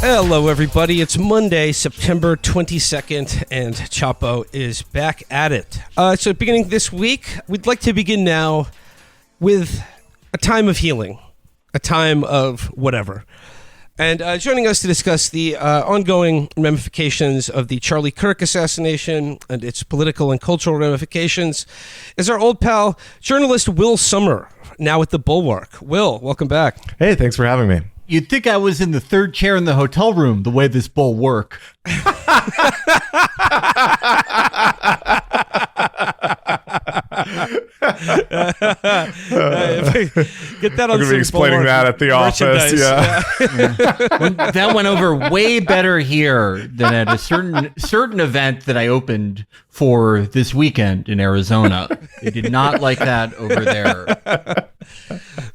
Hello, everybody. It's Monday, September 22nd, and Chapo is back at it. So beginning this week, we'd like to begin now with a time of healing, a time of whatever. And joining us to discuss the ongoing ramifications of the Charlie Kirk assassination and its political and cultural ramifications is our old pal, journalist Will Sommer, now at The Bulwark. Will, welcome back. Hey, thanks for having me. You'd think I was in the third chair in the hotel room, the way this bull work. Get that on. We're going to be explaining that at the office. Yeah. That went over way better here than at a certain event that I opened for this weekend in Arizona. They did not like that over there.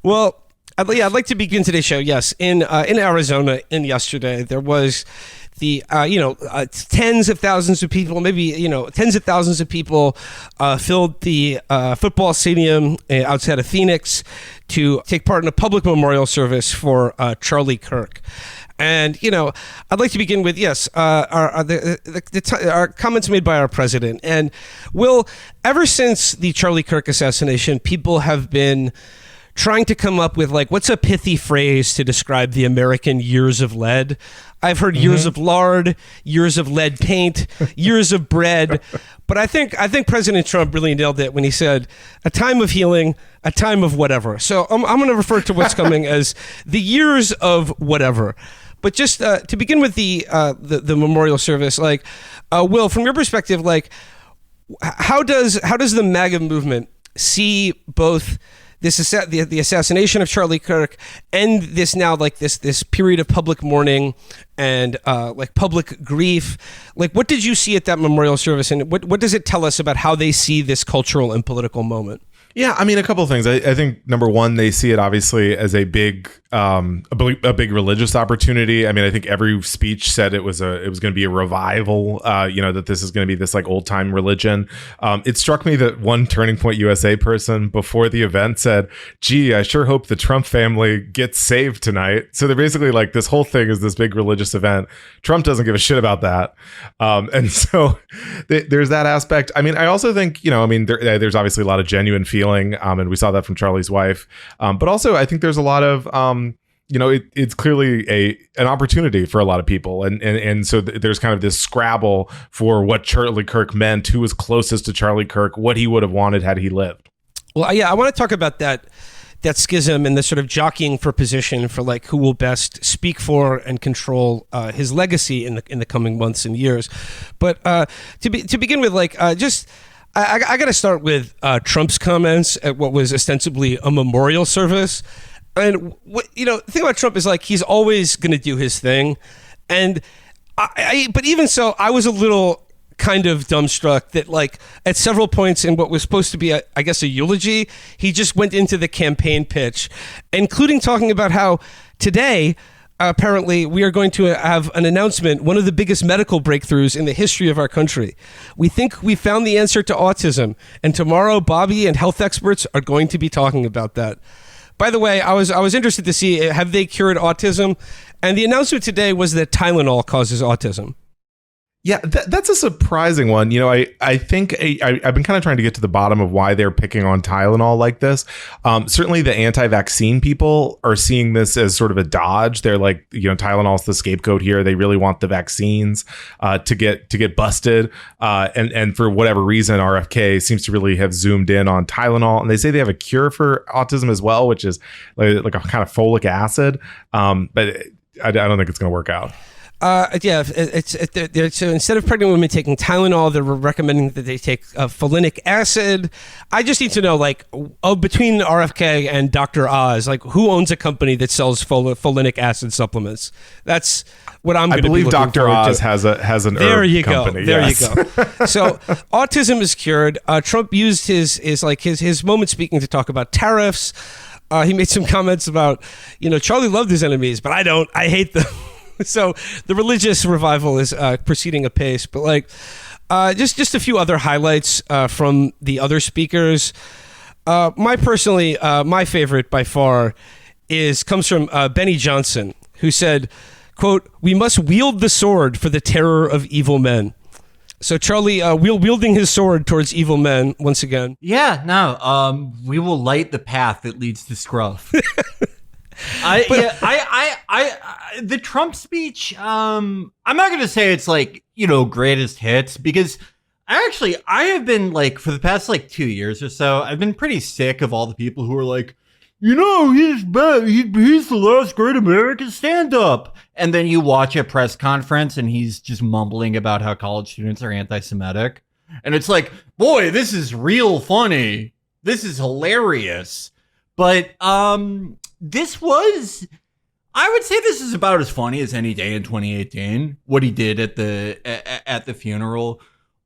Well, I'd like to begin today's show. Yes, in Arizona, yesterday there was the tens of thousands of people, maybe tens of thousands of people filled the football stadium outside of Phoenix to take part in a public memorial service for Charlie Kirk. And I'd like to begin with our comments made by our president. And Will, ever since the Charlie Kirk assassination, people have been trying to come up with what's a pithy phrase to describe the American years of lead. I've heard years of lard, years of lead paint, years of bread, but I think President Trump really nailed it when he said a time of healing, a time of whatever. So I'm going to refer to what's coming as the years of whatever. But just to begin with the memorial service, Will, from your perspective, how does the MAGA movement see both the assassination of Charlie Kirk and this now this period of public mourning and public grief? What did you see at that memorial service, and what does it tell us about how they see this cultural and political moment? Yeah, I mean, a couple of things. I think number one, they see it obviously as a big religious opportunity. I mean, I think every speech said it was going to be a revival. That this is going to be this old time religion. It struck me that one Turning Point USA person before the event said, "Gee, I sure hope the Trump family gets saved tonight." So they're basically this whole thing is this big religious event. Trump doesn't give a shit about that, and so there's that aspect. I mean, I also think there's obviously a lot of genuine feeling. And we saw that from Charlie's wife. But also, I think there's a lot of, it's clearly an opportunity for a lot of people. And so there's kind of this scrabble for what Charlie Kirk meant, who was closest to Charlie Kirk, what he would have wanted had he lived. Well, yeah, I want to talk about that schism and the sort of jockeying for position for who will best speak for and control his legacy in the coming months and years. But to begin with, I got to start with Trump's comments at what was ostensibly a memorial service. And the thing about Trump is he's always going to do his thing. And but even so, I was a little kind of dumbstruck that at several points in what was supposed to be a eulogy, he just went into the campaign pitch, including talking about how today, apparently, we are going to have an announcement, one of the biggest medical breakthroughs in the history of our country. We think we found the answer to autism, and tomorrow Bobby and health experts are going to be talking about that. By the way, I was interested to see, have they cured autism? And the announcement today was that Tylenol causes autism. Yeah, that's a surprising one. I think I've been kind of trying to get to the bottom of why they're picking on Tylenol like this. Certainly the anti-vaccine people are seeing this as sort of a dodge. They're Tylenol's the scapegoat here. They really want the vaccines to get busted. And for whatever reason, RFK seems to really have zoomed in on Tylenol. And they say they have a cure for autism as well, which is like a kind of folic acid. But I don't think it's going to work out. So instead of pregnant women taking Tylenol, they're recommending that they take folinic acid. I just need to know, between RFK and Dr. Oz, who owns a company that sells folinic acid supplements? That's what I'm going to be looking forward to. I believe Dr. Oz has an herb company. There you go. So autism is cured. Trump used his moment speaking to talk about tariffs. He made some comments about, Charlie loved his enemies, but I don't. I hate them. So the religious revival is proceeding apace, but just a few other highlights from the other speakers. My favorite by far comes from Benny Johnson, who said, quote, "We must wield the sword for the terror of evil men." So Charlie wielding his sword towards evil men once again. Yeah, no, we will light the path that leads to Scruff. The Trump speech, I'm not going to say it's like, greatest hits, because I have been like, for the past like 2 years or so, I've been pretty sick of all the people who are like, he's bad. He's the last great American stand-up. And then you watch a press conference and he's just mumbling about how college students are anti-Semitic. And it's like, boy, this is real funny. This is hilarious. But this was, I would say this is about as funny as any day in 2018, what he did at the funeral,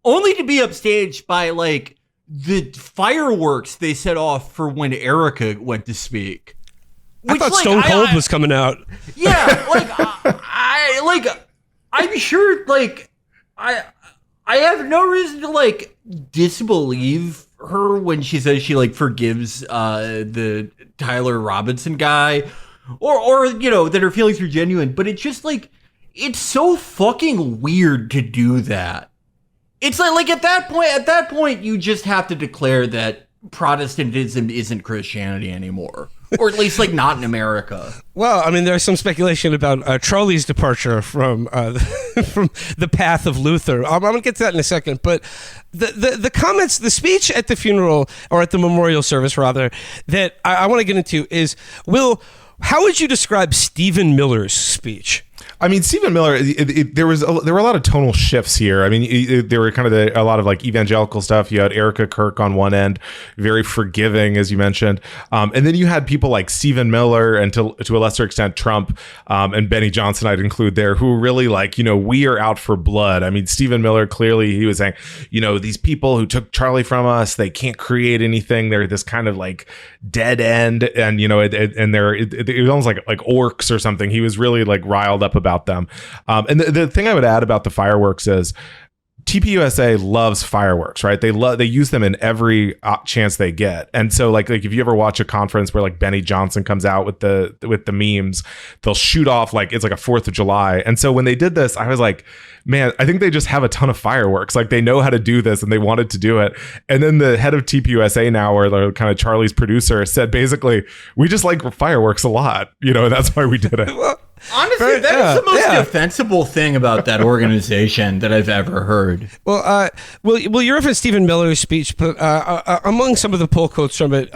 only to be upstaged by like the fireworks they set off for when Erica went to speak. I thought Stone Cold was coming out. Yeah, I'm sure, like, I have no reason to like disbelieve her when she says she like forgives the Tyler Robinson guy, or that her feelings are genuine. But it's just like, it's so fucking weird to do that. It's like at that point you just have to declare that Protestantism isn't Christianity anymore. Or at least, like, not in America. Well, I mean, there's some speculation about Charlie's departure from from the path of Luther. I'm going to get to that in a second. But the comments, the speech at the funeral, or at the memorial service, rather, that I want to get into is, Will, how would you describe Stephen Miller's speech? I mean, Stephen Miller, there were a lot of tonal shifts here. I mean, there were kind of a lot of like evangelical stuff. You had Erica Kirk on one end, very forgiving, as you mentioned. And then you had people like Stephen Miller and to a lesser extent, Trump and Benny Johnson, I'd include there, who were really like, we are out for blood. I mean, Stephen Miller, clearly he was saying, these people who took Charlie from us, they can't create anything. They're this kind of like dead end. And, and it was almost like orcs or something. He was really like riled up about them. And the thing I would add about the fireworks is TPUSA loves fireworks, right? They use them in every chance they get. And so like if you ever watch a conference where like Benny Johnson comes out with the memes, they'll shoot off like it's like a 4th of July. And so when they did this, I was like, man, I think they just have a ton of fireworks. Like they know how to do this and they wanted to do it. And then the head of TPUSA now, or the kind of Charlie's producer, said basically, we just like fireworks a lot. That's why we did it. Honestly, that is the most defensible thing about that organization that I've ever heard. Well, you referenced Stephen Miller's speech, but among some of the pull quotes from it,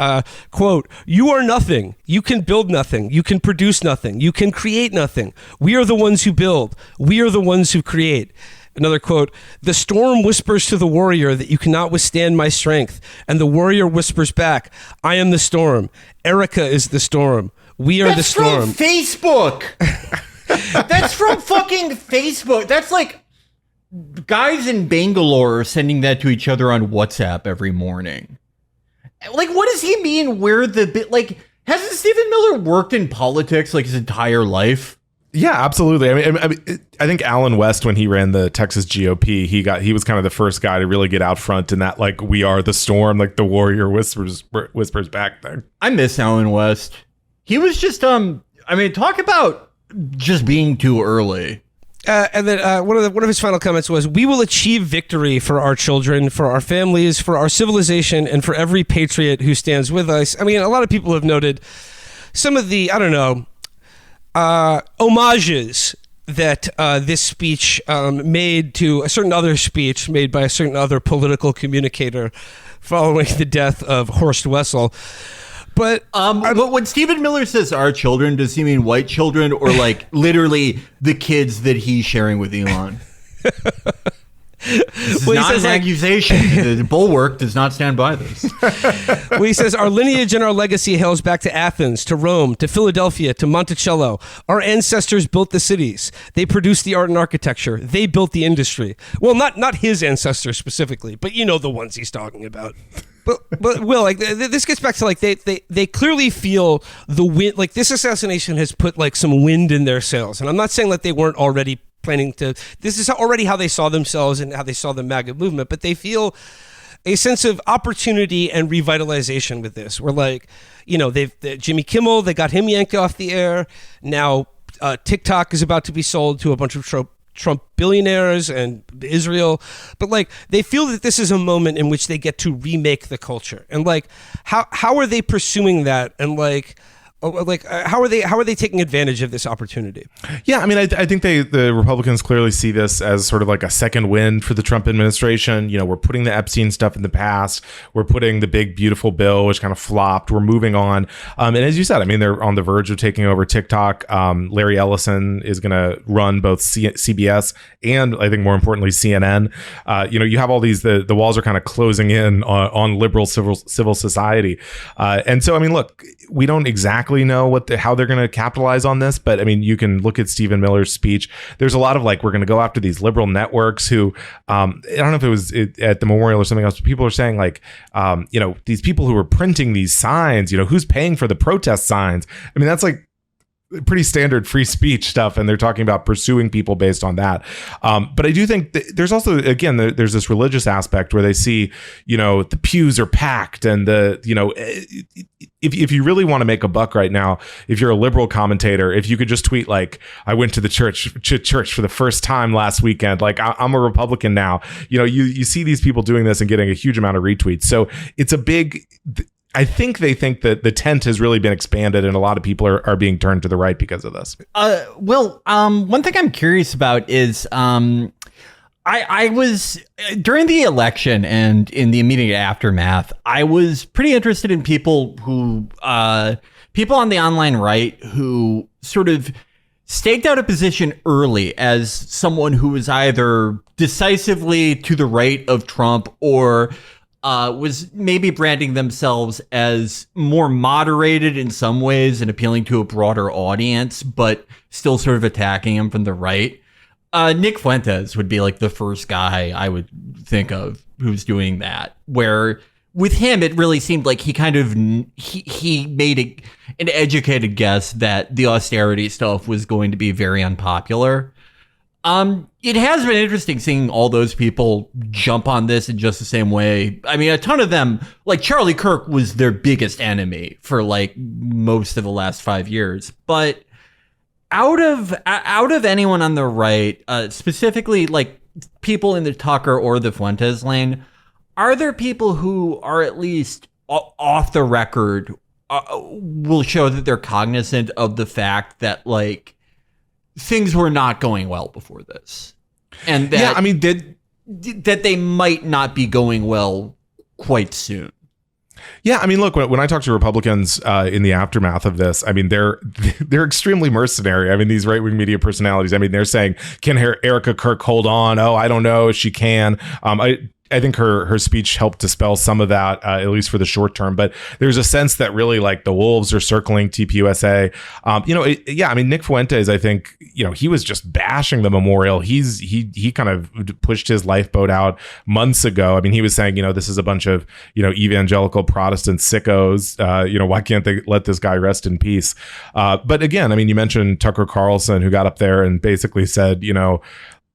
quote, "You are nothing. You can build nothing. You can produce nothing. You can create nothing. We are the ones who build. We are the ones who create." Another quote, "The storm whispers to the warrior that you cannot withstand my strength. And the warrior whispers back, I am the storm. Erica is the storm. We are the storm." That's from Facebook. That's from fucking Facebook. That's like guys in Bangalore sending that to each other on WhatsApp every morning. Like, what does he mean? Hasn't Stephen Miller worked in politics like his entire life? Yeah, absolutely. I mean, I think Alan West, when he ran the Texas GOP, he was kind of the first guy to really get out front in that, like, we are the storm, like the warrior whispers back thing. I miss Alan West. He was just, talk about just being too early. And then one of his final comments was, "We will achieve victory for our children, for our families, for our civilization, and for every patriot who stands with us." I mean, a lot of people have noted some of the, homages that this speech made to a certain other speech made by a certain other political communicator following the death of Horst Wessel. But when Stephen Miller says our children, does he mean white children or like literally the kids that he's sharing with Elon? This is not an accusation. The Bulwark does not stand by this. Well, he says, "Our lineage and our legacy hails back to Athens, to Rome, to Philadelphia, to Monticello. Our ancestors built the cities. They produced the art and architecture. They built the industry." Well, not his ancestors specifically, but the ones he's talking about. But Will, like this gets back to like they clearly feel the wind. Like this assassination has put like some wind in their sails, and I'm not saying that they weren't already planning to. This is already how they saw themselves and how they saw the MAGA movement, but they feel a sense of opportunity and revitalization with this. We're like, Jimmy Kimmel, they got him yanked off the air. Now TikTok is about to be sold to a bunch of Trump billionaires and Israel, but like they feel that this is a moment in which they get to remake the culture, and like how are they pursuing that, and how are they taking advantage of this opportunity? Yeah, I mean, I think the Republicans clearly see this as sort of like a second win for the Trump administration. You know, we're putting the Epstein stuff in the past. We're putting the big, beautiful bill, which kind of flopped. We're moving on. And as you said, I mean, they're on the verge of taking over TikTok. Larry Ellison is going to run both CBS and, I think more importantly, CNN. You have all these, the walls are kind of closing in on liberal civil society. And so, I mean, look, we don't exactly know how they're going to capitalize on this, but I mean, you can look at Stephen Miller's speech. There's a lot of like, we're going to go after these liberal networks who, I don't know if it was at the memorial or something else, but people are saying like, these people who are printing these signs, who's paying for the protest signs? I mean, that's like pretty standard free speech stuff, and they're talking about pursuing people based on that. But I do think there's also, again, there's this religious aspect where they see, the pews are packed, and if you really want to make a buck right now, if you're a liberal commentator, if you could just tweet like, I went to the church for the first time last weekend, like I'm a Republican now, you see these people doing this and getting a huge amount of retweets. So it's a big, I think they think that the tent has really been expanded, and a lot of people are being turned to the right because of this. One thing I'm curious about is I was during the election and in the immediate aftermath, I was pretty interested in people on the online right who sort of staked out a position early as someone who was either decisively to the right of Trump or was maybe branding themselves as more moderated in some ways and appealing to a broader audience, but still sort of attacking him from the right. Nick Fuentes would be like the first guy I would think of who's doing that, where with him, it really seemed like he kind of, he made an educated guess that the austerity stuff was going to be very unpopular. It has been interesting seeing all those people jump on this in just the same way. I mean, a ton of them, like Charlie Kirk was their biggest enemy for like most of the last 5 years. But out of anyone on the right, specifically like people in the Tucker or the Fuentes lane, are there people who are at least off the record will show that they're cognizant of the fact that like things were not going well before this, and that that they might not be going well quite soon? Yeah, I mean, look, when I talk to Republicans in the aftermath of this, I mean, they're extremely mercenary. I mean, these right-wing media personalities, I mean, they're saying, can Erica Kirk hold on? Oh, I don't know if she can. I think her speech helped dispel some of that, at least for the short term. But there's a sense that really like the wolves are circling TPUSA. I mean, Nick Fuentes, I think, he was just bashing the memorial. He kind of pushed his lifeboat out months ago. I mean, he was saying, this is a bunch of, evangelical Protestant sickos. Why can't they let this guy rest in peace? But again, I mean, you mentioned Tucker Carlson, who got up there and basically said,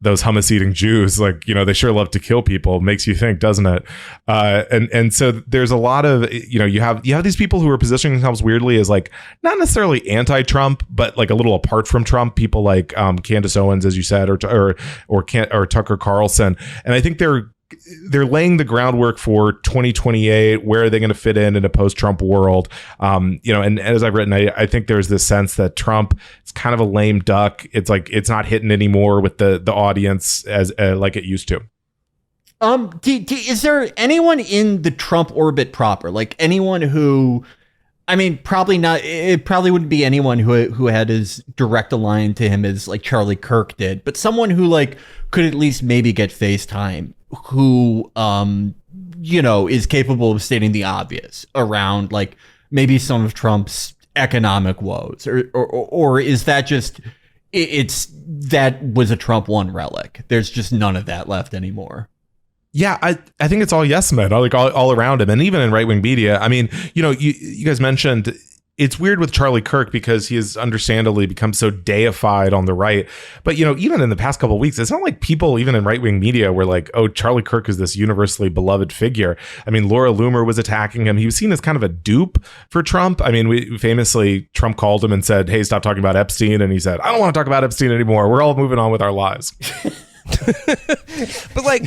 those hummus eating Jews, like, they sure love to kill people. Makes you think, doesn't it? And so there's a lot of, you have these people who are positioning themselves weirdly as like, not necessarily anti-Trump, but like a little apart from Trump. People like Candace Owens, as you said, or Tucker Carlson. And I think they're laying the groundwork for 2028. Where are they going to fit in a post-Trump world? And as I've written, I think there's this sense that Trump is kind of a lame duck. It's like it's not hitting anymore with the audience as like it used to. Is there anyone in the Trump orbit proper, like anyone who? I mean, probably not. It probably wouldn't be anyone who had as direct a line to him as like Charlie Kirk did, but someone who like could at least maybe get FaceTime, who is capable of stating the obvious around like maybe some of Trump's economic woes, or is that just that was a Trump one relic? There's just none of that left anymore. Yeah, I think it's all yes men, like all around him, and even in right wing media. I mean, you guys mentioned it's weird with Charlie Kirk because he has understandably become so deified on the right. But, even in the past couple of weeks, it's not like people, even in right-wing media, were like, oh, Charlie Kirk is this universally beloved figure. I mean, Laura Loomer was attacking him. He was seen as kind of a dupe for Trump. I mean, Trump called him and said, hey, stop talking about Epstein. And he said, I don't want to talk about Epstein anymore. We're all moving on with our lives. But like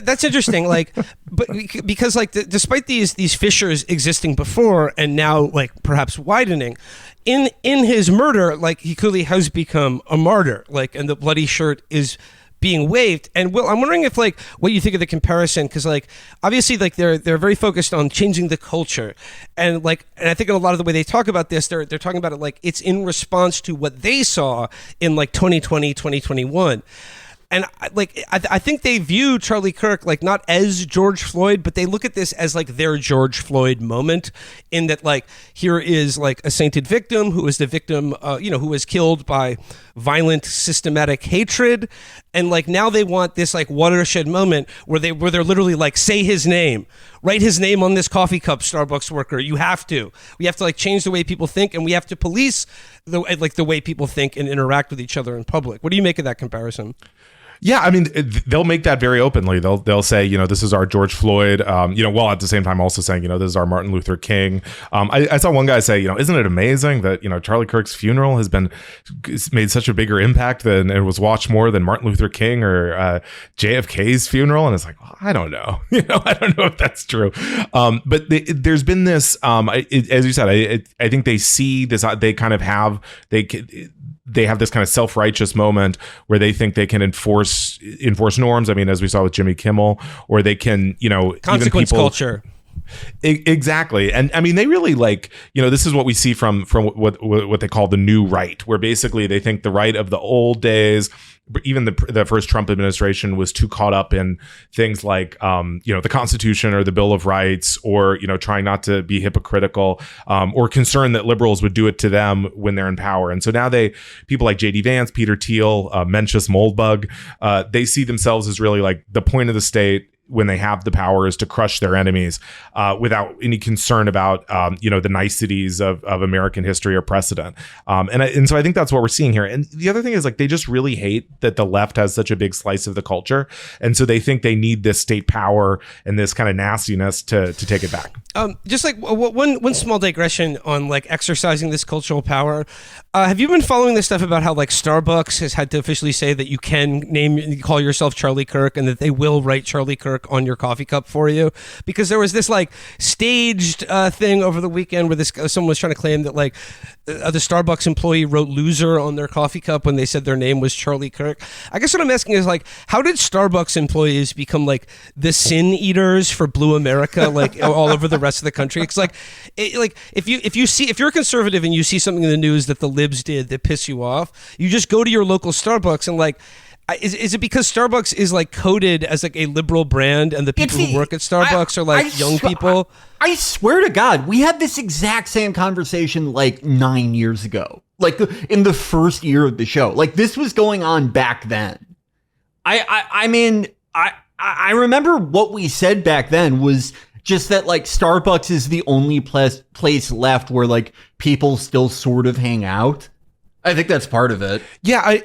that's interesting, like, but because like despite these fissures existing before and now like perhaps widening in his murder, like he clearly has become a martyr, like, and the bloody shirt is being waved. And Will, I'm wondering if like what you think of the comparison, because like obviously like they're very focused on changing the culture, and I think in a lot of the way they talk about this, they're talking about it like it's in response to what they saw in like 2020 2021. And I think they view Charlie Kirk like not as George Floyd, but they look at this as like their George Floyd moment, in that like here is like a sainted victim who is the victim, who was killed by violent systematic hatred, and like now they want this like watershed moment where they're literally like, say his name, write his name on this coffee cup, Starbucks worker. We have to like change the way people think, and we have to police the way people think and interact with each other in public. What do you make of that comparison? Yeah, I mean, they'll make that very openly. They'll say, this is our George Floyd, while at the same time also saying, this is our Martin Luther King. I saw one guy say, isn't it amazing that, Charlie Kirk's funeral has made such a bigger impact than it was watched more than Martin Luther King or JFK's funeral. And it's like, well, I don't know. I don't know if that's true. But there's been this, as you said, I think they see this, they kind of have, they have this kind of self-righteous moment where they think they can enforce norms. I mean, as we saw with Jimmy Kimmel, or they can, consequence culture. Exactly. And I mean, they really like, this is what we see from what they call the new right, where basically they think the right of the old days, even the first Trump administration, was too caught up in things like, the Constitution or the Bill of Rights, or, trying not to be hypocritical, or concerned that liberals would do it to them when they're in power. And so now people like J.D. Vance, Peter Thiel, Mencius Moldbug, they see themselves as really like the point of the state when they have the power is to crush their enemies, without any concern about, the niceties of American history or precedent. And so I think that's what we're seeing here. And the other thing is like, they just really hate that the left has such a big slice of the culture. And so they think they need this state power and this kind of nastiness to take it back. Just like one small digression on like exercising this cultural power. Have you been following this stuff about how like Starbucks has had to officially say that you can call yourself Charlie Kirk, and that they will write Charlie Kirk on your coffee cup for you? Because there was this like staged thing over the weekend where someone was trying to claim that like the Starbucks employee wrote loser on their coffee cup when they said their name was Charlie Kirk. I guess what I'm asking is like, how did Starbucks employees become like the sin eaters for Blue America, like all over the rest of the country? It's like, if you're a conservative and you see something in the news that the libs did that piss you off, you just go to your local Starbucks and like, is it because Starbucks is like coded as like a liberal brand, and the people who work at Starbucks are like young people? I swear to God, we had this exact same conversation like 9 years ago, like in the first year of the show. Like this was going on back then. I mean, I remember what we said back then was just that like Starbucks is the only place left where like people still sort of hang out. I think that's part of it. Yeah,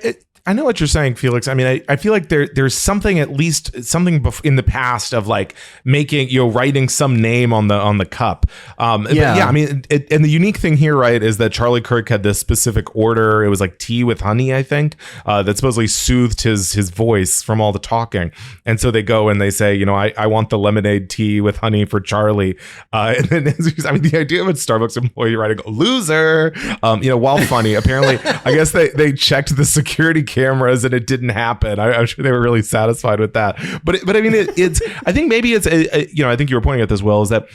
I know what you're saying, Felix. I mean, I feel like there's something, at least something in the past of like making, writing some name on the cup. Yeah, I mean, and the unique thing here, right, is that Charlie Kirk had this specific order. It was like tea with honey, I think, that supposedly soothed his voice from all the talking. And so they go and they say, I want the lemonade tea with honey for Charlie. And then, I mean, the idea of a Starbucks employee writing loser, while funny, apparently, I guess they checked the security cameras and it didn't happen. I'm sure they were really satisfied with that. But I mean, it's. I think maybe it's. I think you were pointing at this, Will, is that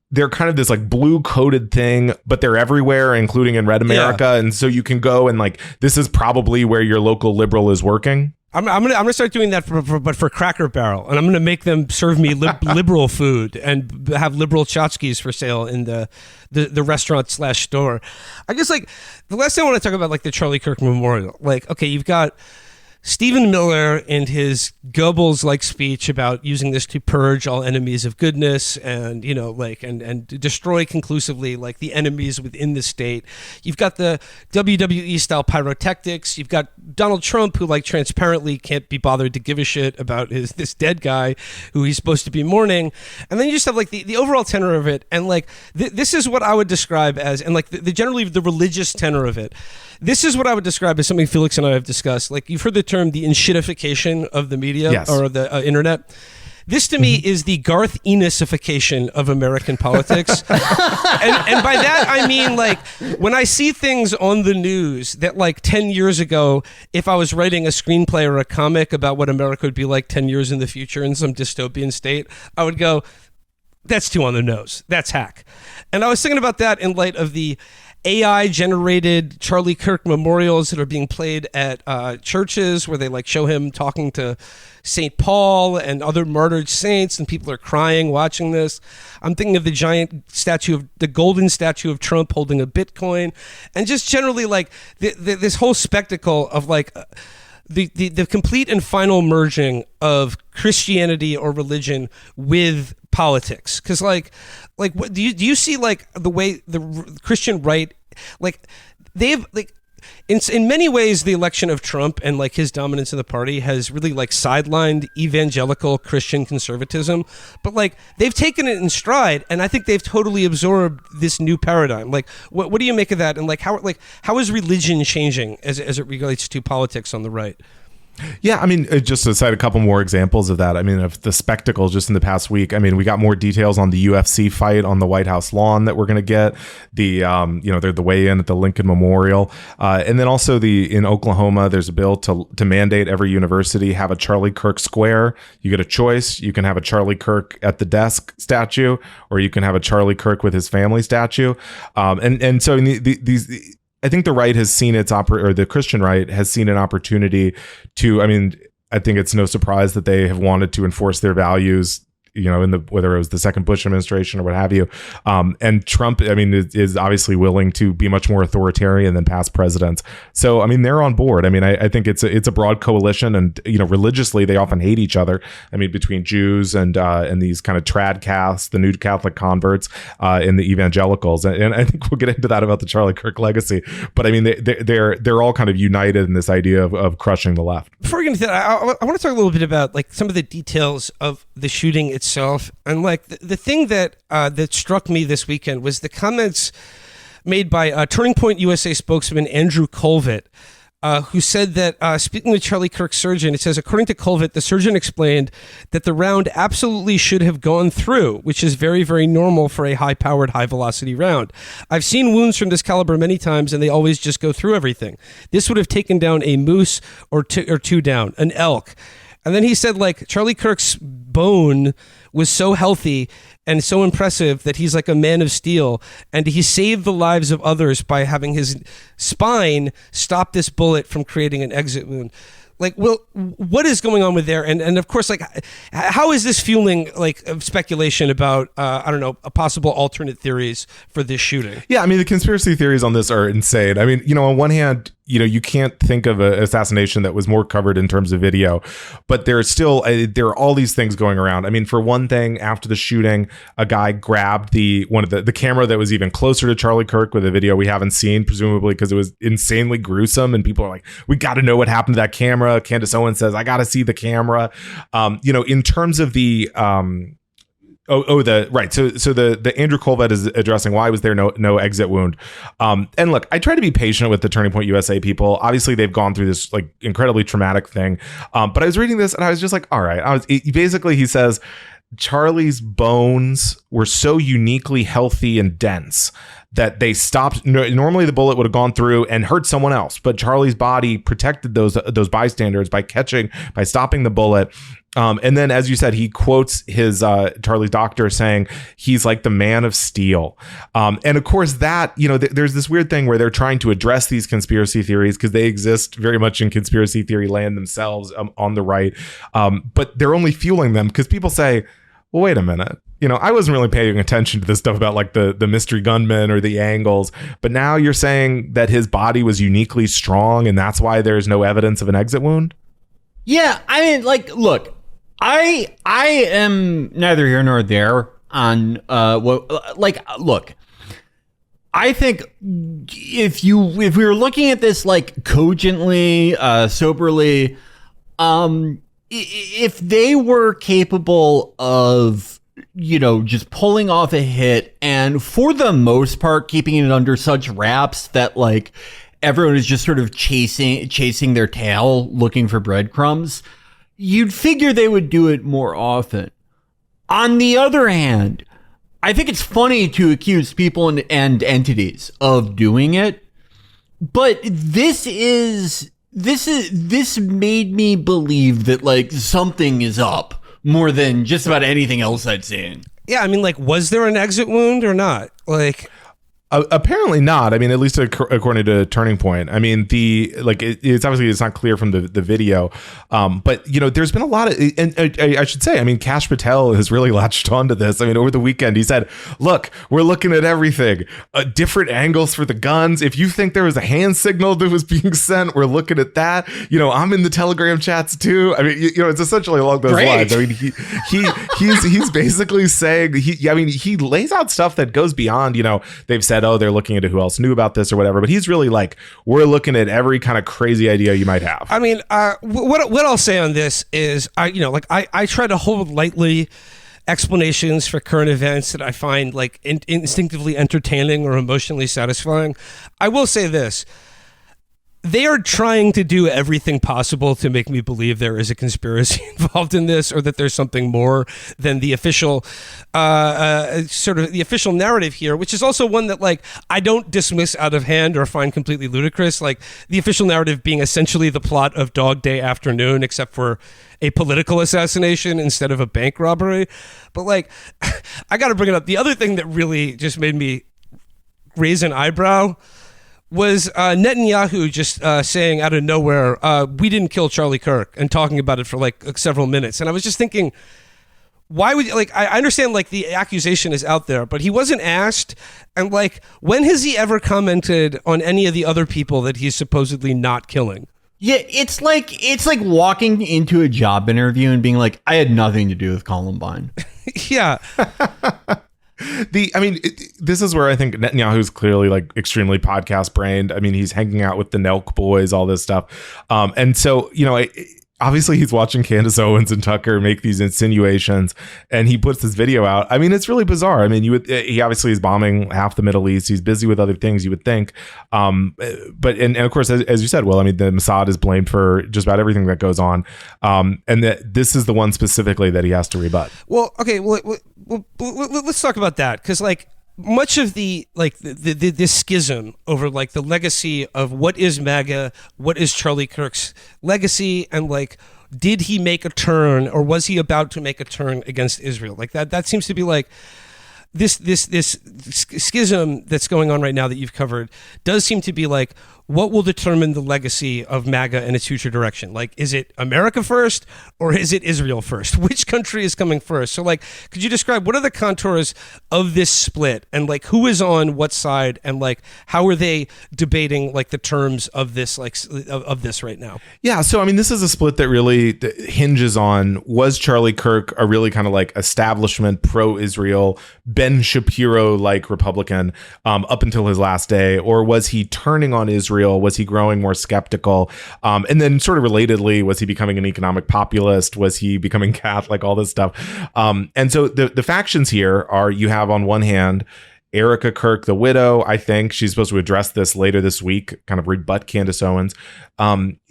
they're kind of this like blue coded thing, but they're everywhere, including in Red America, yeah. And so you can go and like, this is probably where your local liberal is working. I'm gonna start doing that but for Cracker Barrel, and I'm gonna make them serve me liberal food and have liberal tchotchkes for sale in the restaurant / store. I guess like the last thing I want to talk about, like the Charlie Kirk Memorial. Like, okay, you've got Stephen Miller and his Goebbels-like speech about using this to purge all enemies of goodness and, and destroy conclusively like the enemies within the state. You've got the WWE style pyrotechnics. You've got Donald Trump, who like transparently can't be bothered to give a shit about this dead guy who he's supposed to be mourning. And then you just have like the overall tenor of it. And like this is what I would describe as, and like the generally the religious tenor of it. This is what I would describe as something Felix and I have discussed. Like you've heard the term the enshittification of the media or the internet. This to me is the Garth Enisification of American politics. and by that, I mean like when I see things on the news that like 10 years ago, if I was writing a screenplay or a comic about what America would be like 10 years in the future in some dystopian state, I would go, that's too on the nose. That's hack. And I was thinking about that in light of the AI-generated Charlie Kirk memorials that are being played at churches where they like show him talking to St. Paul and other martyred saints, and people are crying watching this. I'm thinking of the the golden statue of Trump holding a Bitcoin, and just generally like this whole spectacle of like the complete and final merging of Christianity or religion with politics. Because like what do you see like the way the Christian right, like they've like in many ways the election of Trump and like his dominance in the party has really like sidelined evangelical Christian conservatism, but like they've taken it in stride, and I think they've totally absorbed this new paradigm. Like what do you make of that, and like how is religion changing as it relates to politics on the right? Yeah, I mean, just to cite a couple more examples of that, I mean, of the spectacle just in the past week, I mean, we got more details on the UFC fight on the White House lawn that we're going to get, the weigh-in at the Lincoln Memorial. And then also in Oklahoma, there's a bill to mandate every university have a Charlie Kirk square. You get a choice. You can have a Charlie Kirk at the desk statue, or you can have a Charlie Kirk with his family statue. And so these I think the right has seen the Christian right has seen an opportunity to, I mean, I think it's no surprise that they have wanted to enforce their values, whether it was the second Bush administration or what have you. And Trump, I mean, is obviously willing to be much more authoritarian than past presidents. So, I mean, they're on board. I mean, I think it's a broad coalition, and, religiously they often hate each other. I mean, between Jews and these kind of trad casts, the new Catholic converts, and the evangelicals. And I think we'll get into that about the Charlie Kirk legacy. But I mean, they're all kind of united in this idea of crushing the left. Before we get into that, I want to talk a little bit about like some of the details of the shooting itself, and like the thing that struck me this weekend was the comments made by Turning Point USA spokesman Andrew Colvett, who said that speaking with Charlie Kirk's surgeon, it says, according to Colvett, the surgeon explained that the round absolutely should have gone through, which is very, very normal for a high-powered, high-velocity round. I've seen wounds from this caliber many times, and they always just go through everything. This would have taken down a moose or two down, an elk. And then he said, like, Charlie Kirk's bone was so healthy and so impressive that he's like a man of steel, and he saved the lives of others by having his spine stop this bullet from creating an exit wound. Like, well, what is going on with there? And of course, like, how is this fueling like speculation about, a possible alternate theories for this shooting? Yeah, I mean, the conspiracy theories on this are insane. I mean, on one hand, you can't think of an assassination that was more covered in terms of video, but there are all these things going around. I mean, for one thing, after the shooting, a guy grabbed one of the camera that was even closer to Charlie Kirk with a video we haven't seen, presumably because it was insanely gruesome, and people are like, we got to know what happened to that camera. Candace Owens says, I got to see the camera. In terms of the So the Andrew Colvett is addressing why was there no exit wound. And look, I try to be patient with the Turning Point USA people. Obviously, they've gone through this like incredibly traumatic thing. But I was reading this and I was just like, all right. He says Charlie's bones were so uniquely healthy and dense that they stopped. Normally, the bullet would have gone through and hurt someone else, but Charlie's body protected those bystanders by stopping the bullet. And then, as you said, he quotes his Charlie's doctor saying he's like the man of steel. And of course, that there's this weird thing where they're trying to address these conspiracy theories because they exist very much in conspiracy theory land themselves on the right. But they're only fueling them because people say, well, wait a minute. I wasn't really paying attention to this stuff about like the mystery gunman or the angles, but now you're saying that his body was uniquely strong and that's why there's no evidence of an exit wound? Yeah, I mean, like, look, I am neither here nor there on look. I think if we were looking at this like cogently, soberly, if they were capable of, just pulling off a hit and for the most part keeping it under such wraps that like everyone is just sort of chasing their tail looking for breadcrumbs, you'd figure they would do it more often. On the other hand, I think it's funny to accuse people and entities of doing it, but this made me believe that like something is up more than just about anything else I'd seen. Yeah, I mean, like, was there an exit wound or not? Like, apparently not. I mean, at least according to Turning Point. I mean, it's obviously it's not clear from the video, but there's been a lot of, and I should say, I mean, Kash Patel has really latched onto this. I mean, over the weekend he said, "Look, we're looking at everything, different angles for the guns. If you think there was a hand signal that was being sent, we're looking at that. I'm in the Telegram chats too. I mean, it's essentially along those lines. I mean, he's basically saying he lays out stuff that goes beyond. They've said, oh, they're looking into who else knew about this or whatever, but he's really like, we're looking at every kind of crazy idea you might have. I mean, what I'll say on this is, I try to hold lightly explanations for current events that I find like instinctively entertaining or emotionally satisfying. I will say this. They are trying to do everything possible to make me believe there is a conspiracy involved in this, or that there's something more than the official, sort of the official narrative here, which is also one that like I don't dismiss out of hand or find completely ludicrous. Like the official narrative being essentially the plot of Dog Day Afternoon, except for a political assassination instead of a bank robbery. But like, I got to bring it up. The other thing that really just made me raise an eyebrow was Netanyahu just saying out of nowhere, we didn't kill Charlie Kirk, and talking about it for like several minutes. And I was just thinking, why would, like, I understand like the accusation is out there, but he wasn't asked. And like, when has he ever commented on any of the other people that he's supposedly not killing? Yeah, it's like walking into a job interview and being like, I had nothing to do with Columbine. Yeah. This is where I think Netanyahu's clearly like extremely podcast brained. I mean, he's hanging out with the Nelk boys, all this stuff. And so, obviously he's watching Candace Owens and Tucker make these insinuations, and he puts this video out. I mean, it's really bizarre. I mean, he obviously is bombing half the Middle East. He's busy with other things, you would think. But of course, as you said, Will, I mean, the Mossad is blamed for just about everything that goes on. And that this is the one specifically that he has to rebut. Well, okay. Well, let's talk about that, because like much of the this schism over like the legacy of what is MAGA, what is Charlie Kirk's legacy, and like, did he make a turn, or was he about to make a turn against Israel? Like that seems to be like this schism that's going on right now that you've covered does seem to be like, what will determine the legacy of MAGA and its future direction? Like, is it America first, or is it Israel first? Which country is coming first? So like, could you describe what are the contours of this split, and like who is on what side, and like how are they debating like the terms of this, like of this right now? Yeah. So, I mean, this is a split that really hinges on, was Charlie Kirk a really kind of like establishment pro-Israel, Ben Shapiro like Republican up until his last day, or was he turning on Israel? Was he growing more skeptical? And then sort of relatedly, was he becoming an economic populist? Was he becoming Catholic? All this stuff. And so the factions here are, you have on one hand Erica Kirk, the widow. I think she's supposed to address this later this week, kind of rebut Candace Owens.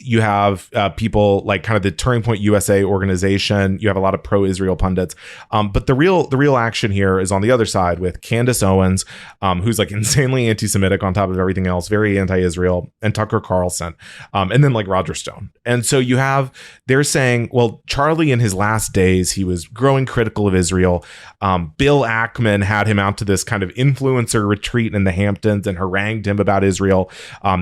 You have people like kind of the Turning Point USA organization. You have a lot of pro-Israel pundits. But the real action here is on the other side with Candace Owens, who's like insanely anti-Semitic on top of everything else, very anti-Israel, and Tucker Carlson, and then like Roger Stone. And so they're saying, well, Charlie in his last days, he was growing critical of Israel. Bill Ackman had him out to this kind of influencer retreat in the Hamptons and harangued him about Israel.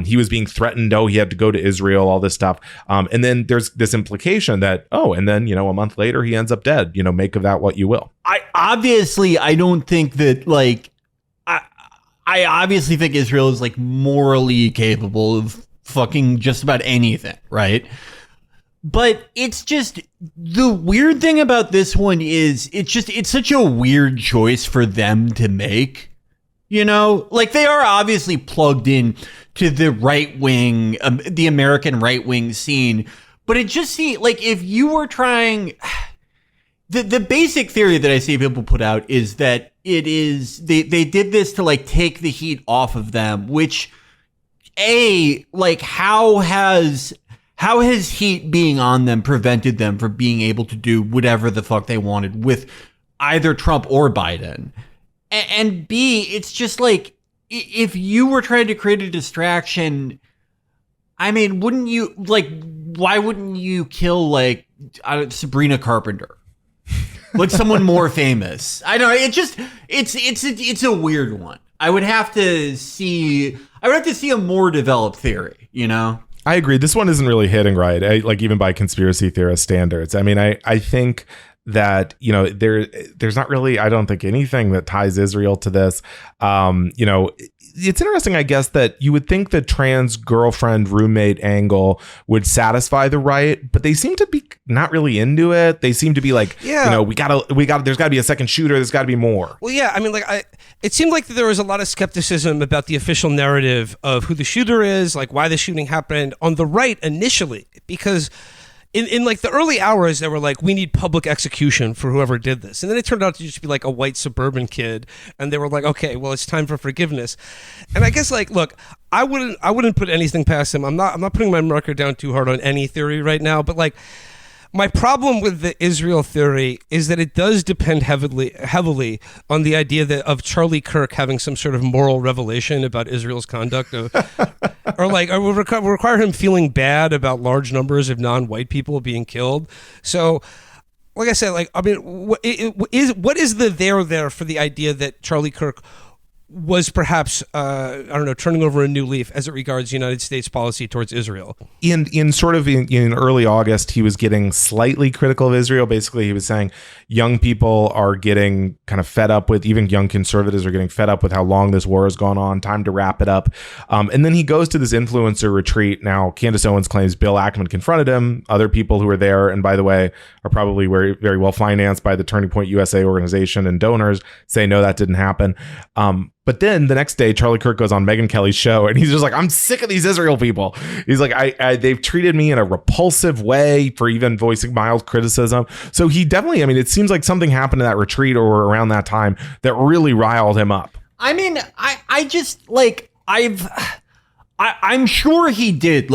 He was being threatened. Oh, he had to go to Israel, all this stuff. And then there's this implication that, and then, a month later he ends up dead, make of that what you will. I don't think that like, I obviously think Israel is like morally capable of fucking just about anything. Right. But it's just, the weird thing about this one is it's such a weird choice for them to make. You know, like they are obviously plugged in to the right wing, the American right wing scene. But it just seems like if you were trying, the basic theory that I see people put out is that it is, they did this to like take the heat off of them, which like how has heat being on them prevented them from being able to do whatever the fuck they wanted with either Trump or Biden? And B, it's just like, if you were trying to create a distraction, I mean, wouldn't you, like, why wouldn't you kill, like, Sabrina Carpenter? Like someone more famous. I don't know. It just, it's a weird one. I would have to see a more developed theory, you know? I agree. This one isn't really hitting right, like even by conspiracy theorist standards. I mean, I think that, you know, there's not really, I don't think, anything that ties Israel to this. You know, it's interesting, I guess, that you would think the trans girlfriend roommate angle would satisfy the right, but they seem to be not really into it. They seem to be like, you know, we gotta, there's gotta be a second shooter. There's gotta be more. Well, yeah, I mean, like, it seemed like there was a lot of skepticism about the official narrative of who the shooter is, like why the shooting happened on the right initially, because in like the early hours, they were like, we need public execution for whoever did this. And then it turned out to just be like a white suburban kid. And they were like, okay, well, it's time for forgiveness. And I guess, like, look, I wouldn't put anything past him. I'm not putting my marker down too hard on any theory right now, but like, my problem with the Israel theory is that it does depend heavily on the idea of Charlie Kirk having some sort of moral revelation about Israel's conduct, or require him feeling bad about large numbers of non-white people being killed. So, like I said, like, I mean, what is the there for the idea that Charlie Kirk was perhaps, I don't know, turning over a new leaf as it regards United States policy towards Israel? In early August, he was getting slightly critical of Israel. Basically, he was saying young people are getting kind of fed up with, even young conservatives are getting fed up with how long this war has gone on. Time to wrap it up. And then he goes to this influencer retreat. Now, Candace Owens claims Bill Ackman confronted him. Other people who were there, and by the way, are probably very, very well financed by the Turning Point USA organization and donors, say no, that didn't happen. But then the next day, Charlie Kirk goes on Megyn Kelly's show, and he's just like, I'm sick of these Israel people. He's like, they've treated me in a repulsive way for even voicing mild criticism. So he definitely, I mean, it seems like something happened in that retreat or around that time that really riled him up. I mean, I just, like, I'm sure he did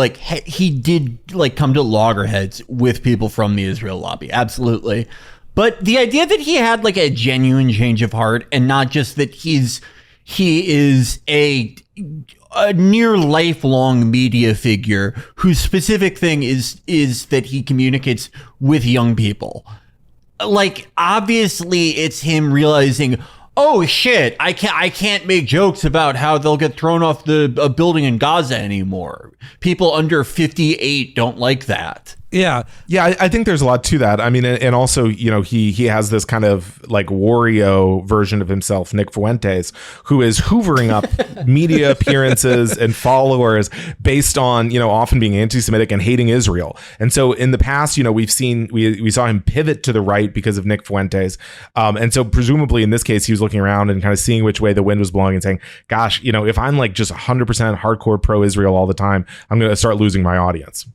come to loggerheads with people from the Israel lobby. Absolutely. But the idea that he had like a genuine change of heart, and not just that he is a near lifelong media figure whose specific thing is that he communicates with young people. Like, obviously it's him realizing, oh shit, I can't make jokes about how they'll get thrown off a building in Gaza anymore. People under 58 don't like that. Yeah, I think there's a lot to that. I mean, and also, you know, he has this kind of like Wario version of himself, Nick Fuentes, who is hoovering up media appearances and followers based on, you know, often being anti-Semitic and hating Israel. And so in the past, you know, we saw him pivot to the right because of Nick Fuentes. And so presumably in this case, he was looking around and kind of seeing which way the wind was blowing and saying, gosh, you know, if I'm like just 100% hardcore pro-Israel all the time, I'm going to start losing my audience.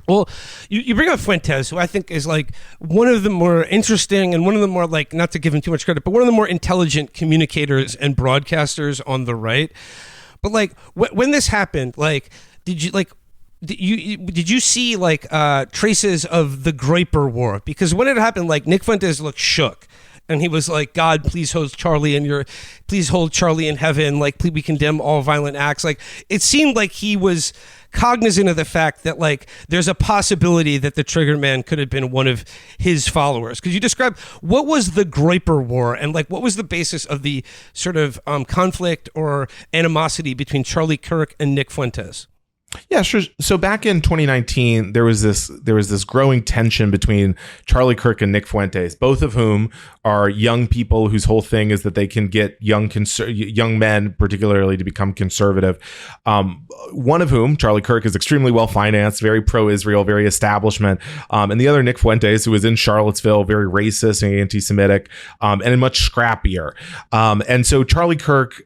Well, you bring up Fuentes, who I think is like one of the more interesting and one of the more, like, not to give him too much credit, but one of the more intelligent communicators and broadcasters on the right. But like when this happened, like, did you see like traces of the Groyper War? Because when it happened, like, Nick Fuentes looked shook. And he was like, God, please hold Charlie in heaven. Like, please, we condemn all violent acts. Like, it seemed like he was cognizant of the fact that, like, there's a possibility that the trigger man could have been one of his followers. Could you describe what was the Groyper War, and like what was the basis of the sort of conflict or animosity between Charlie Kirk and Nick Fuentes? Yeah, sure. So back in 2019, there was this growing tension between Charlie Kirk and Nick Fuentes, both of whom are young people whose whole thing is that they can get young men, particularly, to become conservative. One of whom, Charlie Kirk, is extremely well financed, very pro-Israel, very establishment, and the other, Nick Fuentes, who was in Charlottesville, very racist and anti-Semitic, and much scrappier. And so Charlie Kirk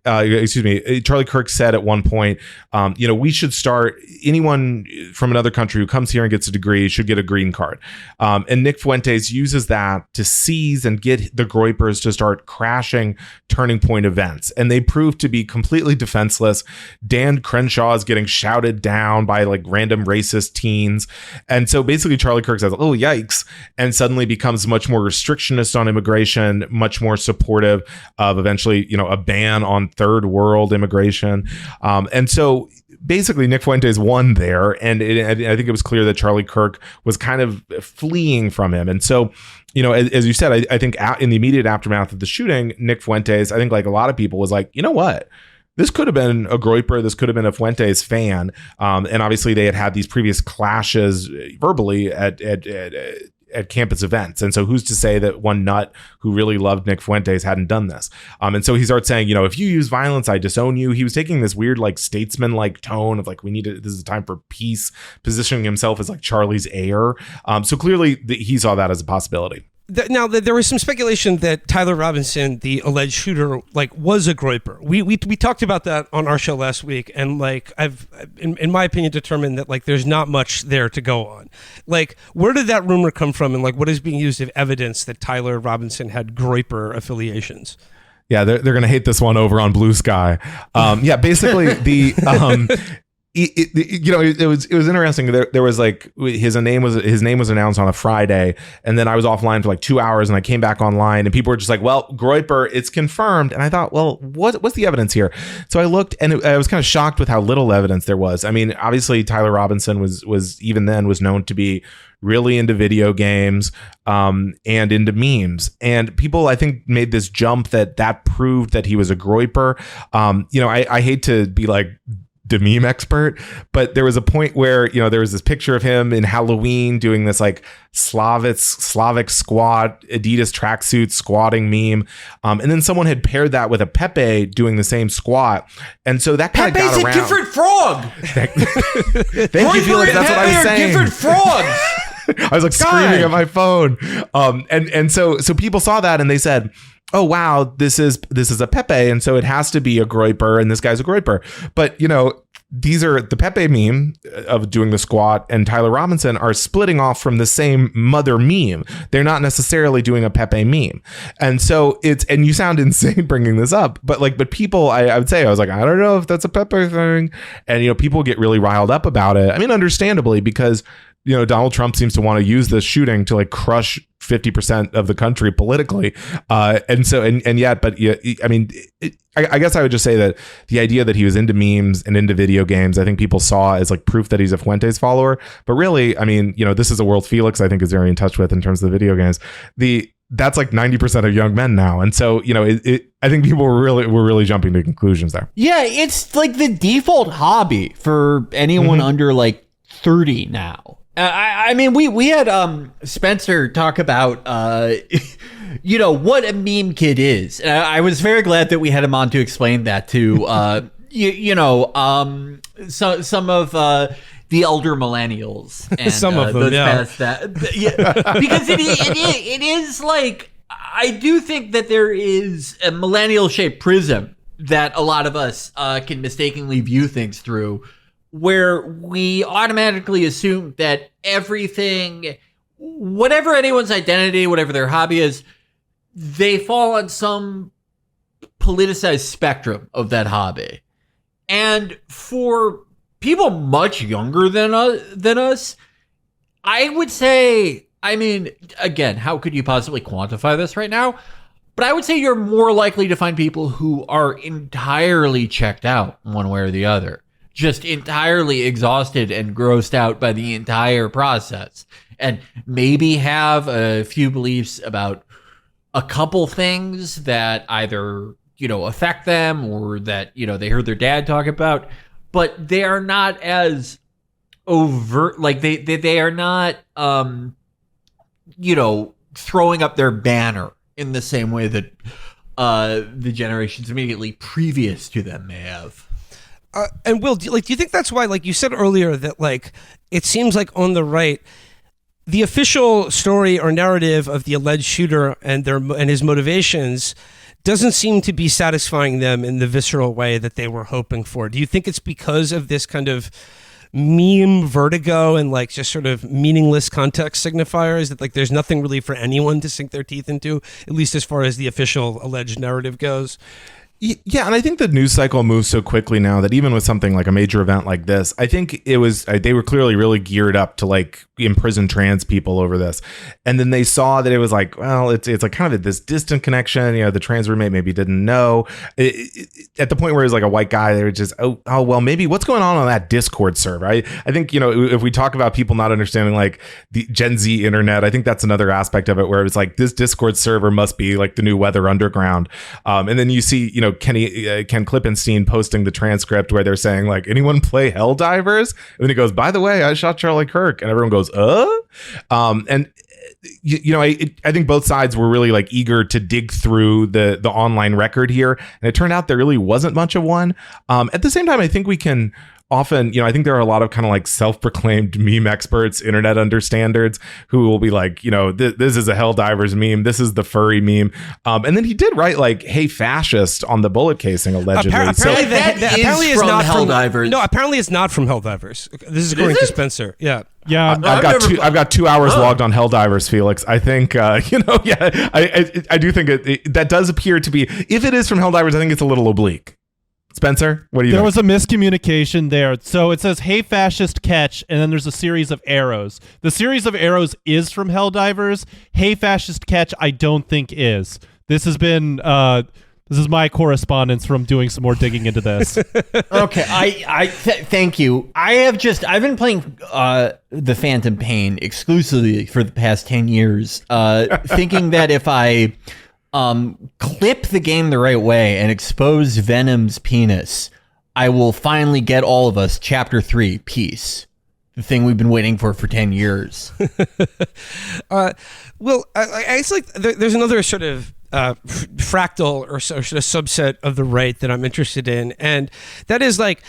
said at one point, we should start. Anyone from another country who comes here and gets a degree should get a green card. And Nick Fuentes uses that to seize and get the Groypers to start crashing turning point events. And they prove to be completely defenseless. Dan Crenshaw is getting shouted down by like random racist teens. And so basically Charlie Kirk says, oh, yikes, and suddenly becomes much more restrictionist on immigration, much more supportive of eventually, a ban on third world immigration. And so basically Nick Fuentes won there, and I think it was clear that Charlie Kirk was kind of fleeing from him. And so, as you said, I think in the immediate aftermath of the shooting, Nick Fuentes, I think like a lot of people, was like, you know what? This could have been a Groyper. This could have been a Fuentes fan. And obviously they had these previous clashes verbally at campus events. And so who's to say that one nut who really loved Nick Fuentes hadn't done this? And so he starts saying, if you use violence, I disown you. He was taking this weird, like, statesman-like tone of like, this is a time for peace, positioning himself as like Charlie's heir. So clearly he saw that as a possibility. Now, there was some speculation that Tyler Robinson, the alleged shooter, was a Groyper. We talked about that on our show last week, and I've in my opinion determined that there's not much there to go on. Where did that rumor come from, and what is being used as evidence that Tyler Robinson had Groyper affiliations? Yeah, they're going to hate this one over on Blue Sky. Basically the. It was interesting. There was his name was announced on a Friday, and then I was offline for 2 hours, and I came back online, and people were just like, "Well, Groyper, it's confirmed." And I thought, well, what's the evidence here? So I looked, and I was kind of shocked with how little evidence there was. I mean, obviously Tyler Robinson was even then was known to be really into video games and into memes, and people I think made this jump that proved that he was a Groyper. I hate to be like the meme expert, but there was a point where there was this picture of him in Halloween doing this Slavic squat Adidas tracksuit squatting meme, and then someone had paired that with a Pepe doing the same squat, and so that kind of got around. Pepe's a Gifford frog. Thank you, Felix. That's what I was saying. Gifford frogs. I was screaming at my phone, and so people saw that and they said, oh wow, this is a Pepe, and so it has to be a Groyper, and this guy's a Groyper. But these are the Pepe meme of doing the squat, and Tyler Robinson are splitting off from the same mother meme. They're not necessarily doing a Pepe meme, and so and you sound insane bringing this up, but people, I would say, I was like, I don't know if that's a Pepe thing, and people get really riled up about it. I mean, understandably, because Donald Trump seems to want to use this shooting to crush 50% of the country politically. I guess I would just say that the idea that he was into memes and into video games, I think people saw as proof that he's a Fuentes follower. But really, I mean, this is a world Felix, I think, is very in touch with in terms of the video games. That's 90% of young men now. And so, I think people were really jumping to conclusions there. Yeah, it's the default hobby for anyone under 30 now. I mean, we had Spencer talk about what a meme kid is. I was very glad that we had him on to explain that to some of the elder millennials and some of them, because it is I do think that there is a millennial shaped prism that a lot of us can mistakenly view things through, where we automatically assume that everything, whatever anyone's identity, whatever their hobby is, they fall on some politicized spectrum of that hobby. And for people much younger than us, I would say, I mean, again, how could you possibly quantify this right now? But I would say you're more likely to find people who are entirely checked out one way or the other. Just entirely exhausted and grossed out by the entire process, and maybe have a few beliefs about a couple things that either, affect them or that, they heard their dad talk about, but they are not as overt. Like they are not, throwing up their banner in the same way that the generations immediately previous to them may have. And Will, do you think that's why, like you said earlier, that like it seems like on the right, the official story or narrative of the alleged shooter and his motivations doesn't seem to be satisfying them in the visceral way that they were hoping for? Do you think it's because of this kind of meme vertigo and like just sort of meaningless context signifiers that like there's nothing really for anyone to sink their teeth into, at least as far as the official alleged narrative goes? Yeah, and I think the news cycle moves so quickly now that even with something like a major event like this, I think it was they were clearly really geared up to like imprison trans people over this, and then they saw that it was like, well, it's like kind of this distant connection. The trans roommate maybe didn't know at the point where it was like a white guy. They were just oh well, maybe what's going on that Discord server. I think if we talk about people not understanding like the Gen Z internet, I think that's another aspect of it where it was like this Discord server must be like the new Weather Underground, and then you see Ken Klippenstein posting the transcript where they're saying like, anyone play Helldivers? And then he goes, by the way, I shot Charlie Kirk, and everyone goes, and I think both sides were really like eager to dig through the online record here, and it turned out there really wasn't much of one. At the same time, I think we can often, I think there are a lot of kind of like self-proclaimed meme experts, internet understanders, who will be like, this is a Helldivers meme, this is the furry meme, and then he did write like, "Hey, fascist" on the bullet casing allegedly. Apparently, apparently is it's from not Helldivers. No, apparently it's not from Helldivers. This is according to Spencer. Yeah. Yeah, I've got 2 hours logged on Helldivers, Felix. I think I do think that does appear to be. If it is from Helldivers, I think it's a little oblique. Spencer, what do you think? There was a miscommunication there. So it says, "Hey, fascist, catch," and then there's a series of arrows. The series of arrows is from Helldivers. "Hey, fascist, catch," I don't think is. This has been this is my correspondence from doing some more digging into this. Okay, thank you. I've been playing the Phantom Pain exclusively for the past 10 years, thinking that if I clip the game the right way and expose Venom's penis, I will finally get all of us Chapter 3 peace. The thing we've been waiting for 10 years. Well, it's like there's another sort of fractal or sort of subset of the right that I'm interested in, and that is like,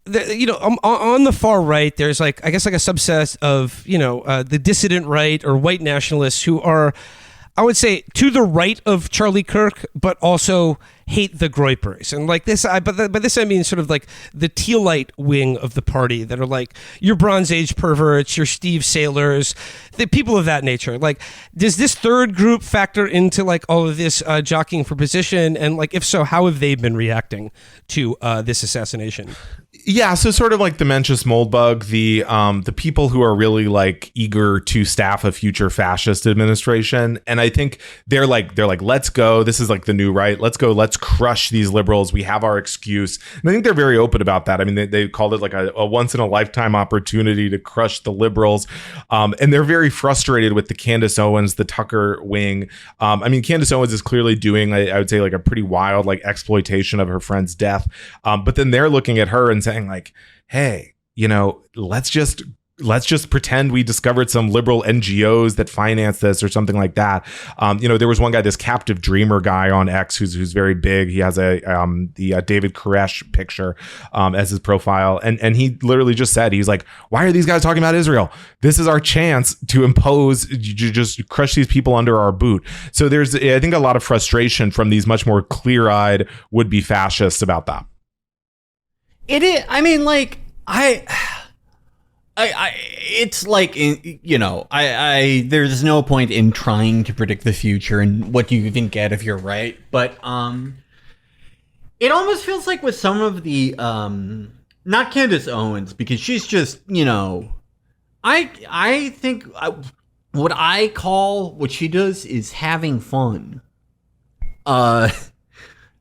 on the far right, there's like, I guess like a subset of the dissident right or white nationalists who are, I would say, to the right of Charlie Kirk, but also hate the Groypers. And like this, by this I mean sort of like the tealite wing of the party that are like your Bronze Age perverts, your Steve Sailors, the people of that nature. Like, does this third group factor into like all of this jockeying for position? And like, if so, how have they been reacting to this assassination? Yeah, so sort of like the Mencius Moldbug, the people who are really like eager to staff a future fascist administration, and I think they're like, let's go. This is like the new right. Let's go. Let's crush these liberals. We have our excuse, and I think they're very open about that. I mean, they called it like a once in a lifetime opportunity to crush the liberals, and they're very frustrated with the Candace Owens, the Tucker wing. I mean, Candace Owens is clearly doing, I would say, like a pretty wild like exploitation of her friend's death, but then they're looking at her and saying like, hey, let's just pretend we discovered some liberal NGOs that finance this or something like that. There was one guy, this Captive Dreamer guy on X, who's very big. He has the David Koresh picture as his profile, and he literally just said, he's like, why are these guys talking about Israel? This is our chance to impose, just crush these people under our boot. So there's, I think, a lot of frustration from these much more clear-eyed would-be fascists about that. It is. I mean, like, it's like, there's no point in trying to predict the future and what you even get if you're right. But it almost feels like with some of the, not Candace Owens, because she's just, I think what I call what she does is having fun.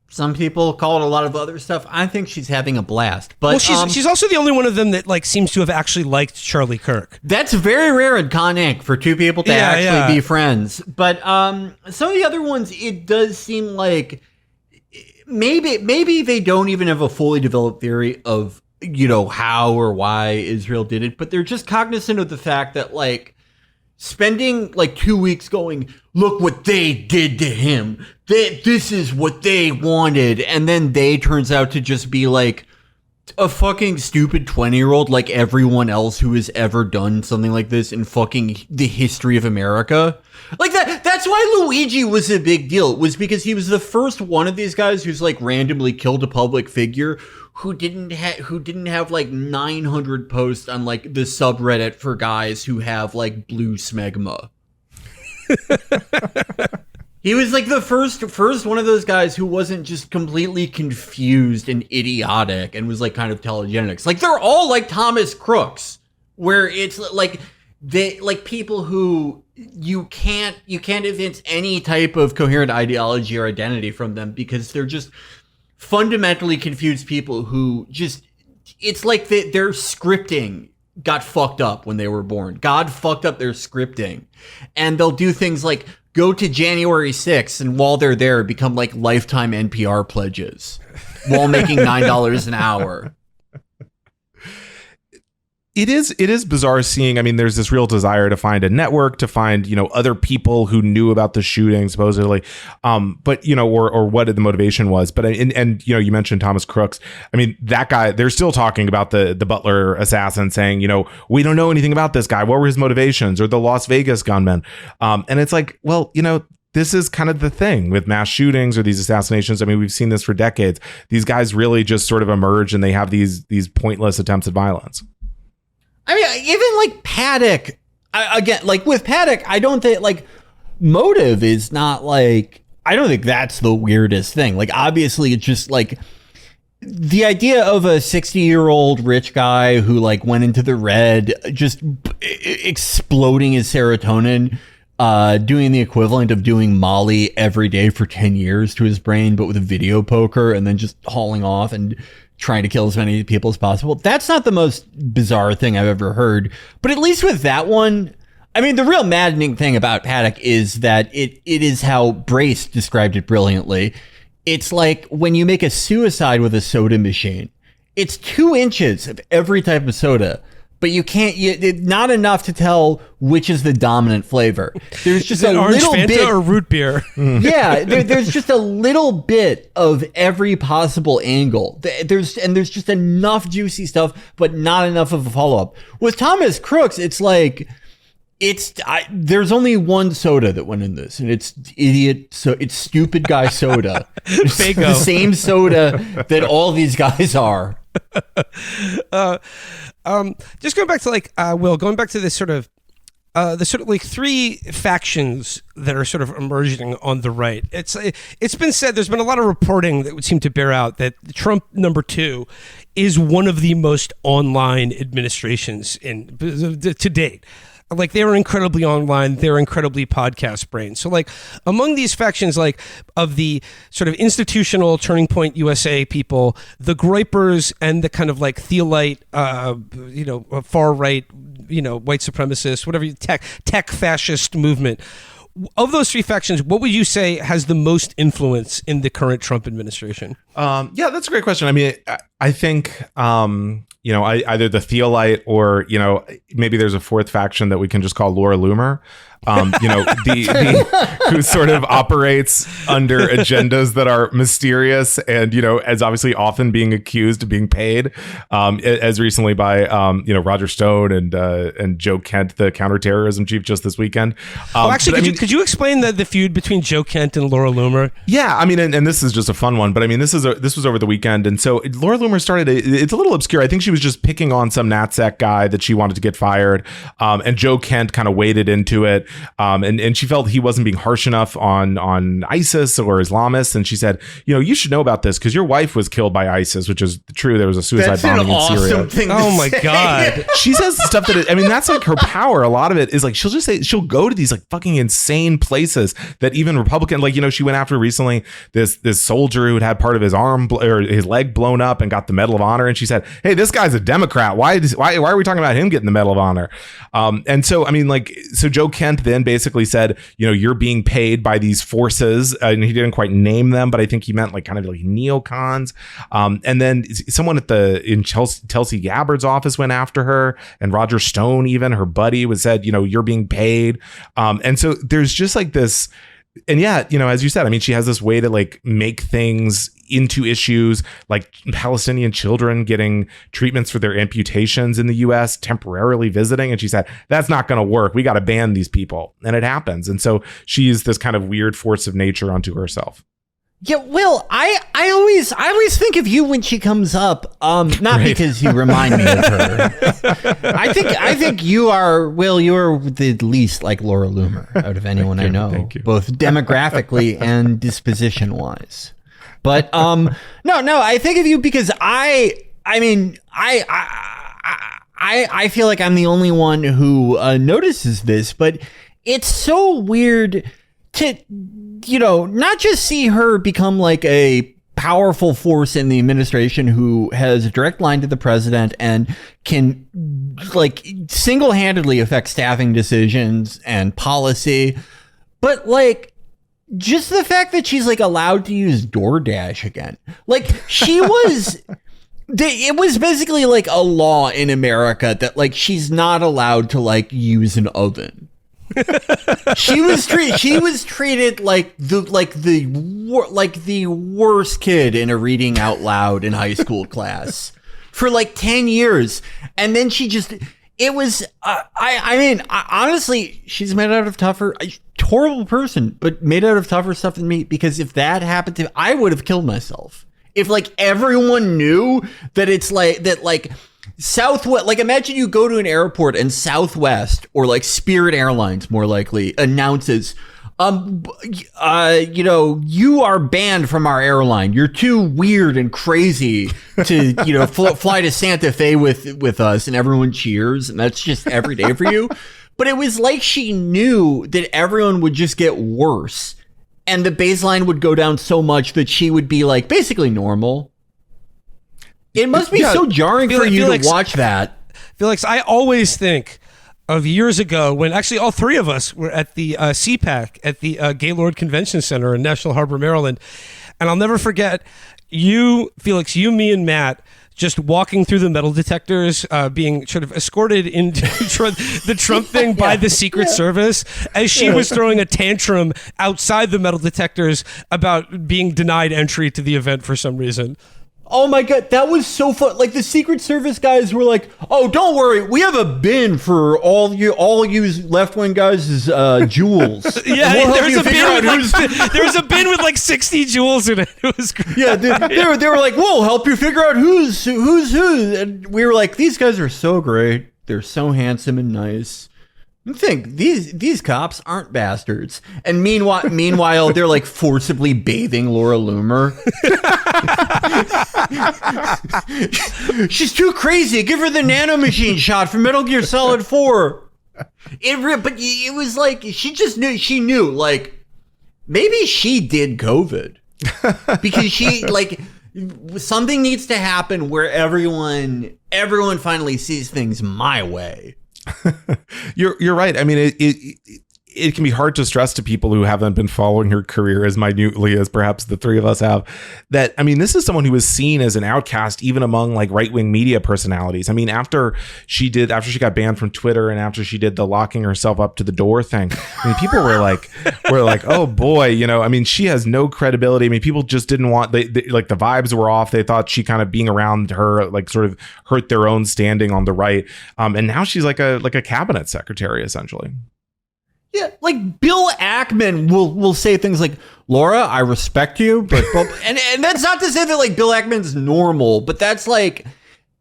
Some people call it a lot of other stuff. I think she's having a blast. But she's also the only one of them that like seems to have actually liked Charlie Kirk. That's very rare in Con Inc. for two people to actually be friends. But some of the other ones, it does seem like maybe they don't even have a fully developed theory of how or why Israel did it, but they're just cognizant of the fact that, like, spending like 2 weeks going, look what they did to him. This is what they wanted. And then they turns out to just be like a fucking stupid 20-year-old like everyone else who has ever done something like this in fucking the history of America. Like that's why Luigi was a big deal. It was because he was the first one of these guys who's like randomly killed a public figure who didn't have like 900 posts on like the subreddit for guys who have like blue smegma. He was like the first one of those guys who wasn't just completely confused and idiotic and was like kind of telegenics. Like they're all like Thomas Crooks, where it's like they like people who you can't evince any type of coherent ideology or identity from them because they're just fundamentally confused people who just, it's like their scripting got fucked up when they were born. God fucked up their scripting. And they'll do things like go to January 6th and while they're there become like lifetime NPR pledges while making $9 an hour. It is bizarre seeing. I mean, there's this real desire to find a network, to find, other people who knew about the shooting supposedly, but or what the motivation was. But and you mentioned Thomas Crooks. I mean, that guy. They're still talking about the Butler assassin, saying, we don't know anything about this guy. What were his motivations? Or the Las Vegas gunman? And it's like, well, this is kind of the thing with mass shootings or these assassinations. I mean, we've seen this for decades. These guys really just sort of emerge and they have these pointless attempts at violence. I mean, even like Paddock, again, like with Paddock, I don't think like motive is not like, I don't think that's the weirdest thing. Like, obviously, it's just like the idea of a 60-year-old rich guy who like went into the red, just exploding his serotonin, doing the equivalent of doing Molly every day for 10 years to his brain, but with a video poker and then just hauling off and trying to kill as many people as possible. That's not the most bizarre thing I've ever heard. But at least with that one, I mean, the real maddening thing about Paddock is that it is how Brace described it brilliantly. It's like when you make a suicide with a soda machine. It's 2 inches of every type of soda, but you can't, not enough to tell which is the dominant flavor. There's just a orange little Fanta bit or root beer. Yeah, there's just a little bit of every possible angle. There's just enough juicy stuff, but not enough of a follow-up. With Thomas Crooks, it's like, there's only one soda that went in this, and it's it's stupid guy soda. It's the same soda that all these guys are. Just going back to going back to this sort of the sort of like 3 factions that are sort of emerging on the right. It's been said, there's been a lot of reporting that would seem to bear out that Trump #2 is one of the most online administrations to date. Like, they were incredibly online, they're incredibly podcast brained. So like among these factions, like of the sort of institutional Turning Point USA people, the Groypers and the kind of like Theolite, far right, white supremacist, whatever, tech fascist movement. Of those 3 factions, what would you say has the most influence in the current Trump administration? Yeah, that's a great question. I mean, I think, either the Theolite or, maybe there's a 4th faction that we can just call Laura Loomer, who sort of operates under agendas that are mysterious and, as obviously often being accused of being paid, as recently by, Roger Stone and Joe Kent, the counterterrorism chief, just this weekend. Could you explain the feud between Joe Kent and Laura Loomer? Yeah, I mean, and this is just a fun one, but I mean, this was over the weekend. And so Laura Loomer started, it's a little obscure. I think she was just picking on some NatSec guy that she wanted to get fired. And Joe Kent kind of waded into it. And she felt he wasn't being harsh enough on ISIS or Islamists. And she said, you should know about this because your wife was killed by ISIS, which is true. There was a suicide bombing in Syria. Oh my God. She says stuff that's like her power. A lot of it is like, she'll go to these like fucking insane places that even Republican, like, she went after recently this soldier who had part of his arm or his leg blown up and got the Medal of Honor. And she said, hey, this guy's a Democrat. Why are we talking about him getting the Medal of Honor? And so, I mean, like, so Joe Kent Grant then basically said, you're being paid by these forces, and he didn't quite name them, but I think he meant like kind of like neocons. And then someone in Tulsi Gabbard's office went after her, and Roger Stone, even her buddy, said, you're being paid. And so there's just like this. And yeah, as you said, I mean, she has this way to like make things into issues, like Palestinian children getting treatments for their amputations in the US, temporarily visiting. And she said, that's not going to work. We got to ban these people. And it happens. And so she's this kind of weird force of nature unto herself. Yeah, Will, I always think of you when she comes up. Not Great. Because you remind me of her. I think you are, Will, you're the least like Laura Loomer out of anyone I know, Thank you. both demographically and disposition wise. But no, I think of you because I feel like I'm the only one who notices this, but it's so weird to not just see her become like a powerful force in the administration who has a direct line to the president and can like single-handedly affect staffing decisions and policy, but like just the fact that she's like allowed to use DoorDash again. Like she was it was basically like a law in America that like she's not allowed to like use an oven. She was treated like the worst kid in a reading out loud in high school class for like 10 years. And then she just, it was, honestly, she's made out of tougher, horrible person, but made out of tougher stuff than me, because if that happened to, I would have killed myself. If like everyone knew that it's like, that like, Southwest, like imagine you go to an airport and Southwest or like Spirit Airlines more likely announces, you are banned from our airline. You're too weird and crazy to, fly to Santa Fe with us, and everyone cheers, and that's just every day for you. But it was like she knew that everyone would just get worse, and the baseline would go down so much that she would be like basically normal. It must be so jarring for you to watch that. Felix, I always think of years ago when actually all three of us were at the CPAC at the Gaylord Convention Center in National Harbor, Maryland. And I'll never forget you, Felix, me and Matt just walking through the metal detectors, being sort of escorted into the Trump thing by the Secret Service as she was throwing a tantrum outside the metal detectors about being denied entry to the event for some reason. Oh my God, that was so fun. Like the Secret Service guys were like, "Oh, don't worry, we have a bin for all you left-wing guys' jewels." Yeah, there was a bin with like 60 jewels in it. It was great. Yeah, they were like, "We'll help you figure out who's who," and we were like, "These guys are so great. They're so handsome and nice." You think these cops aren't bastards, and meanwhile they're like forcibly bathing Laura Loomer. She's too crazy. Give her the nanomachine shot from Metal Gear Solid 4. But it was like she knew like maybe she did COVID because she like something needs to happen where everyone finally sees things my way. You're right. I mean, it can be hard to stress to people who haven't been following her career as minutely as perhaps the three of us have, that, I mean, this is someone who was seen as an outcast even among like right-wing media personalities. I mean, after she got banned from Twitter and after she did the locking herself up to the door thing, I mean, people were like, oh boy, I mean, she has no credibility. I mean, people just didn't want, they like the vibes were off. They thought she kind of being around her, like sort of hurt their own standing on the right. And now she's like a cabinet secretary, essentially. Yeah, like Bill Ackman will say things like, "Laura, I respect you," but and that's not to say that like Bill Ackman's normal, but that's like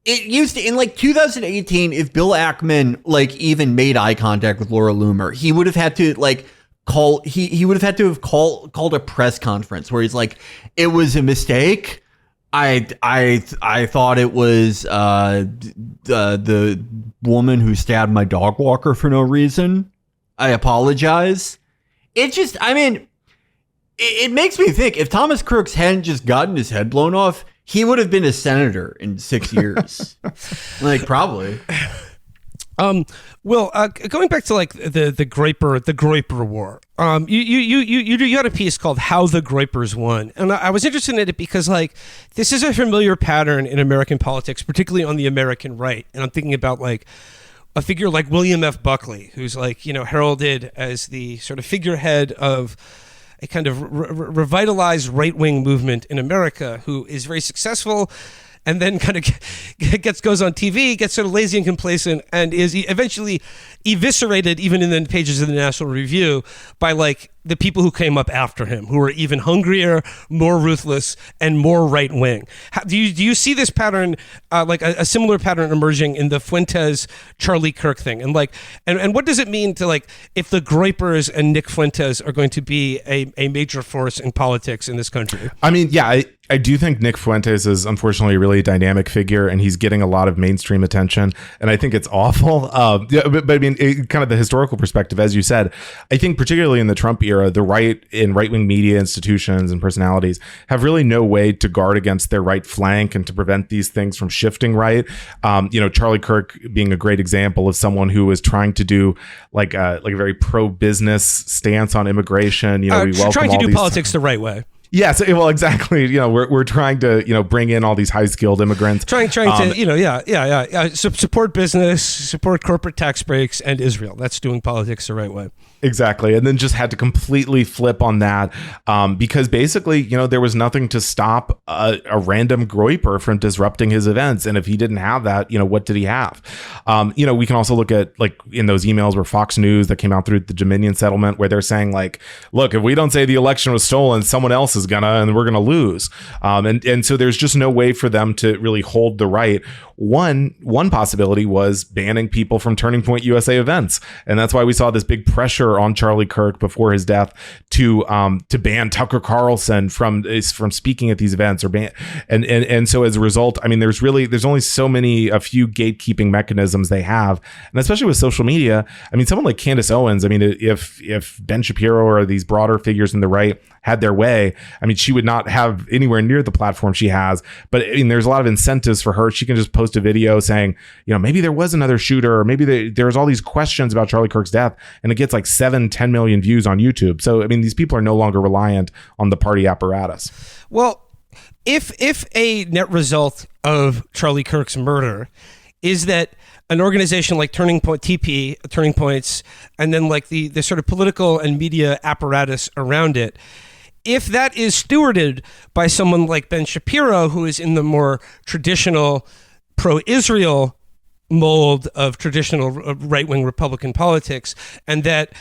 it used to in like 2018. If Bill Ackman like even made eye contact with Laura Loomer, he would have had to like call. He would have had to have called a press conference where he's like, "It was a mistake. I thought it was the woman who stabbed my dog walker for no reason. I apologize." It just, I mean, it makes me think if Thomas Crooks hadn't just gotten his head blown off, he would have been a senator in 6 years. Like, probably. Well, going back to like the Groyper War, you had a piece called "How the Groypers Won," and I was interested in it because like this is a familiar pattern in American politics, particularly on the American right, and I'm thinking about like a figure like William F. Buckley, who's like heralded as the sort of figurehead of a kind of revitalized right-wing movement in America, who is very successful. And then kind of goes on TV, gets sort of lazy and complacent, and is eventually eviscerated, even in the pages of the National Review, by like the people who came up after him, who were even hungrier, more ruthless, and more right wing. Do you see this pattern, like a similar pattern emerging in the Fuentes Charlie Kirk thing? And like, and what does it mean to like if the Groypers and Nick Fuentes are going to be a major force in politics in this country? I mean, yeah, I do think Nick Fuentes is unfortunately a really dynamic figure, and he's getting a lot of mainstream attention, and I think it's awful. But I mean, kind of the historical perspective, as you said, I think particularly in the Trump era, the right in right-wing media institutions and personalities have really no way to guard against their right flank and to prevent these things from shifting right. Charlie Kirk being a great example of someone who was trying to do like a very pro-business stance on immigration. We welcome trying to all do these politics the right way. Yes, well, exactly. We're trying to bring in all these high skilled immigrants, trying to support business, support corporate tax breaks, and Israel. That's doing politics the right way. Exactly. And then just had to completely flip on that because basically, there was nothing to stop a random Groyper from disrupting his events. And if he didn't have that, what did he have? We can also look at like in those emails where Fox News that came out through the Dominion settlement where they're saying like, look, if we don't say the election was stolen, someone else is and we're gonna lose. And so there's just no way for them to really hold the right. One possibility was banning people from Turning Point USA events, and that's why we saw this big pressure on Charlie Kirk before his death to ban Tucker Carlson from speaking at these events or ban. And so as a result, I mean, there's only a few gatekeeping mechanisms they have, and especially with social media. I mean, someone like Candace Owens. I mean, if Ben Shapiro or these broader figures in the right had their way, I mean, she would not have anywhere near the platform she has. But I mean, there's a lot of incentives for her. She can just post a video saying, maybe there was another shooter, or maybe there's all these questions about Charlie Kirk's death, and it gets like 7-10 million views on YouTube. So, I mean, these people are no longer reliant on the party apparatus. Well, if a net result of Charlie Kirk's murder is that an organization like Turning Point, Turning Points, and then like the sort of political and media apparatus around it, if that is stewarded by someone like Ben Shapiro, who is in the more traditional pro-Israel mold of traditional right-wing Republican politics, and that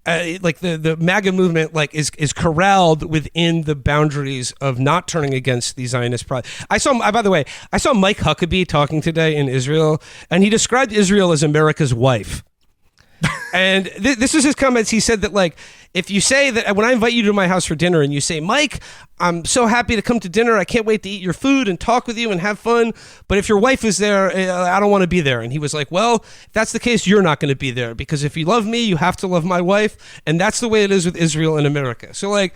like the MAGA movement like is corralled within the boundaries of not turning against the Zionist by the way, I saw Mike Huckabee talking today in Israel, and he described Israel as America's wife. And this is his comments. He said that like, if you say that when I invite you to my house for dinner and you say, Mike, I'm so happy to come to dinner, I can't wait to eat your food and talk with you and have fun, but if your wife is there, I don't want to be there. And he was like, well, if that's the case, you're not going to be there, because if you love me, you have to love my wife, and that's the way it is with Israel and America. So like,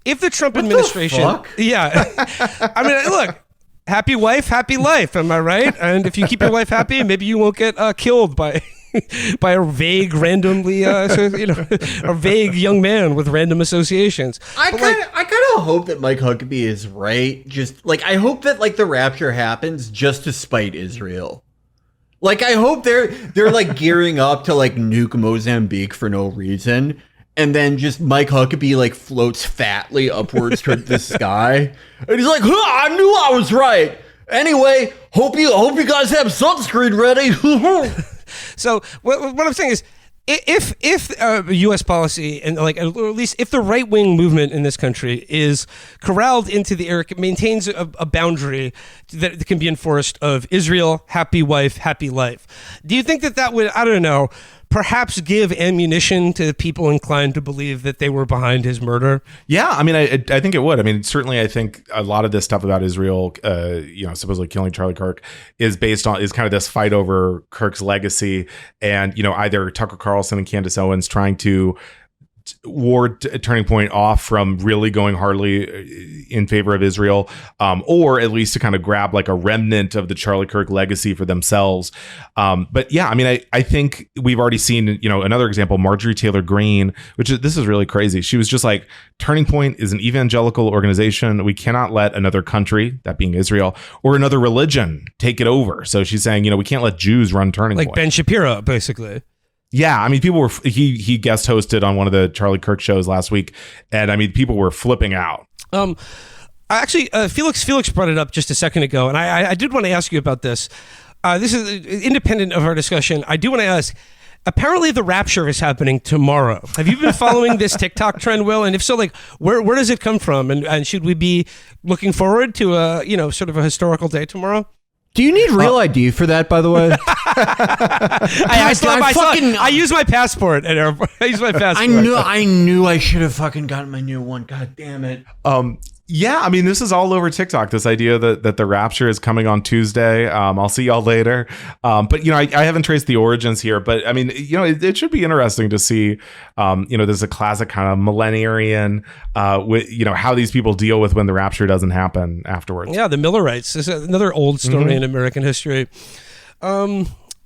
if the Trump administration, I mean, look, happy wife, happy life, am I right? And if you keep your wife happy, maybe you won't get killed by a vague, randomly, a vague young man with random associations. I kind of hope that Mike Huckabee is right. Just like, I hope that like the rapture happens just to spite Israel. Like, I hope they're like gearing up to like nuke Mozambique for no reason, and then just Mike Huckabee like floats fatly upwards toward the sky, and he's like, I knew I was right. Anyway, hope you guys have sunscreen ready. So what I'm saying is, if U.S. policy and like, or at least if the right wing movement in this country is corralled into the air, maintains a boundary that can be enforced of Israel, happy wife, happy life, do you think that would, I don't know, perhaps give ammunition to people inclined to believe that they were behind his murder? Yeah, I mean, I think it would. I mean, certainly, I think a lot of this stuff about Israel, supposedly killing Charlie Kirk, is kind of this fight over Kirk's legacy, and either Tucker Carlson and Candace Owens trying to war turning point off from really going hardly in favor of Israel, or at least to kind of grab like a remnant of the Charlie Kirk legacy for themselves. But yeah, I mean, I think we've already seen, another example, Marjorie Taylor Greene, this is really crazy. She was just like, Turning Point is an evangelical organization. We cannot let another country, that being Israel, or another religion take it over. So she's saying, we can't let Jews run Turning Point. Like Ben Shapiro, basically. Yeah, I mean, people were he guest hosted on one of the Charlie Kirk shows last week, and I mean, people were flipping out. Actually, Felix brought it up just a second ago, and I did want to ask you about this. This is independent of our discussion. I do want to ask. Apparently, the rapture is happening tomorrow. Have you been following this TikTok trend, Will? And if so, like, where does it come from? And should we be looking forward to a sort of a historical day tomorrow? Do you need real ID for that, by the way? I use my passport at airport. I use my passport. I knew I should have fucking gotten my new one. God damn it. Yeah, I mean, this is all over TikTok, this idea that the rapture is coming on Tuesday. I'll see y'all later. But, I haven't traced the origins here. But, I mean, it should be interesting to see, there's a classic kind of millenarian, with, how these people deal with when the rapture doesn't happen afterwards. Yeah, the Millerites. This is another old story in American history.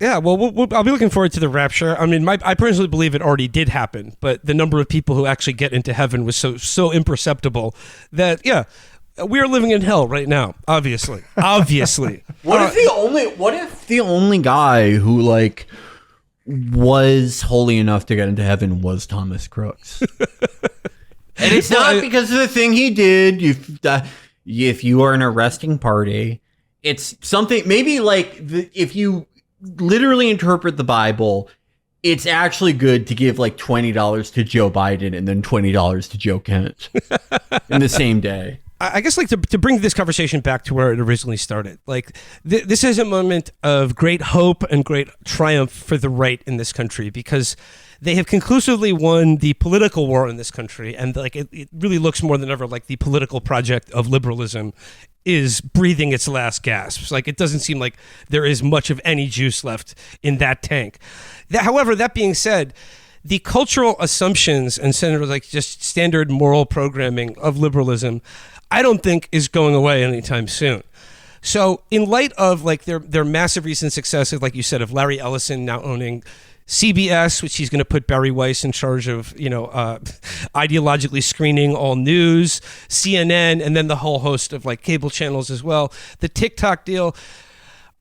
Yeah, well, I'll be looking forward to the rapture. I mean, I personally believe it already did happen, but the number of people who actually get into heaven was so imperceptible that, yeah, we are living in hell right now. Obviously. What if the only guy who like was holy enough to get into heaven was Thomas Crooks? And it's not because of the thing he did. If you are an arresting party, it's something maybe like if you literally interpret the Bible, it's actually good to give like $20 to Joe Biden and then $20 to Joe Kent in the same day. I guess like to bring this conversation back to where it originally started, like this is a moment of great hope and great triumph for the right in this country because they have conclusively won the political war in this country. And like it really looks more than ever like the political project of liberalism is breathing its last gasps. Like it doesn't seem like there is much of any juice left in that tank. However, that being said, the cultural assumptions and like just standard moral programming of liberalism, I don't think is going away anytime soon. So in light of like their massive recent successes, like you said, of Larry Ellison now owning CBS, which he's going to put Barry Weiss in charge of, ideologically screening all news, CNN, and then the whole host of like cable channels as well. The TikTok deal.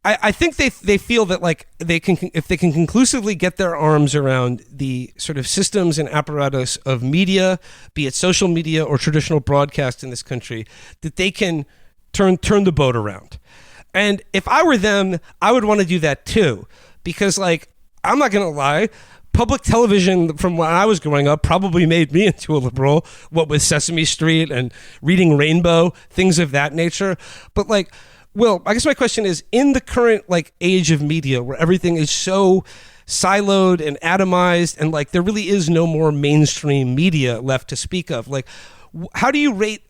I think they feel that like if they can conclusively get their arms around the sort of systems and apparatus of media, be it social media or traditional broadcast in this country, that they can turn the boat around. And if I were them, I would want to do that too, because like I'm not going to lie, public television from when I was growing up probably made me into a liberal, what with Sesame Street and Reading Rainbow, things of that nature. But like, Will, I guess my question is, in the current like age of media where everything is so siloed and atomized and like there really is no more mainstream media left to speak of, like how do you rate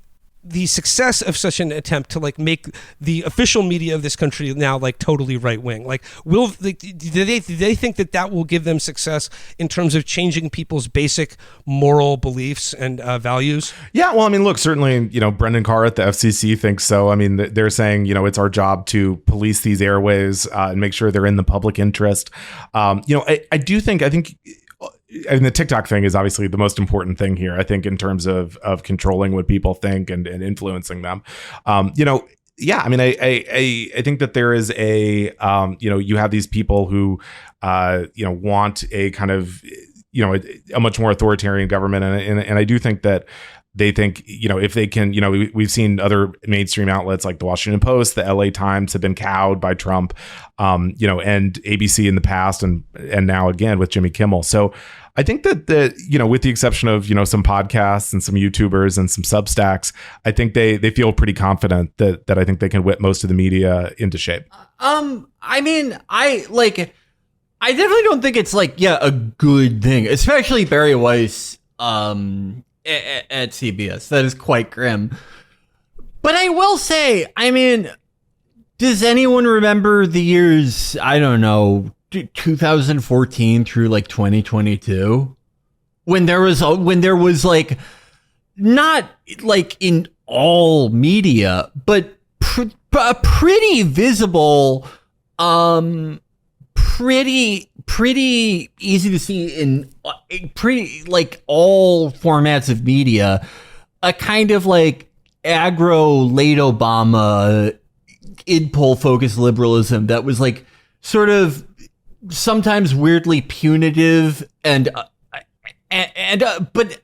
the success of such an attempt to like make the official media of this country now like totally right wing? Like, do they think that will give them success in terms of changing people's basic moral beliefs and values? Yeah, well, I mean, look, certainly, Brendan Carr at the FCC thinks so. I mean, they're saying, it's our job to police these airways and make sure they're in the public interest. I think. And the TikTok thing is obviously the most important thing here, I think, in terms of controlling what people think and influencing them. Yeah, I mean, I think that there is you have these people who, want a kind of, a much more authoritarian government. And I do think that they think, if they can, we've seen other mainstream outlets like the Washington Post, the LA Times have been cowed by Trump, and ABC in the past and now again with Jimmy Kimmel. So I think that with the exception of, some podcasts and some YouTubers and some Substacks, I think they feel pretty confident that I think they can whip most of the media into shape. I mean, I definitely don't think it's like, a good thing, especially Barry Weiss, at CBS. That is quite grim. But I will say, I mean, does anyone remember the years, I don't know, 2014 through like 2022? when there was like, not like in all media, but pretty visible, pretty easy to see in pretty like all formats of media, a kind of like aggro late Obama id poll focused liberalism that was like sort of sometimes weirdly punitive but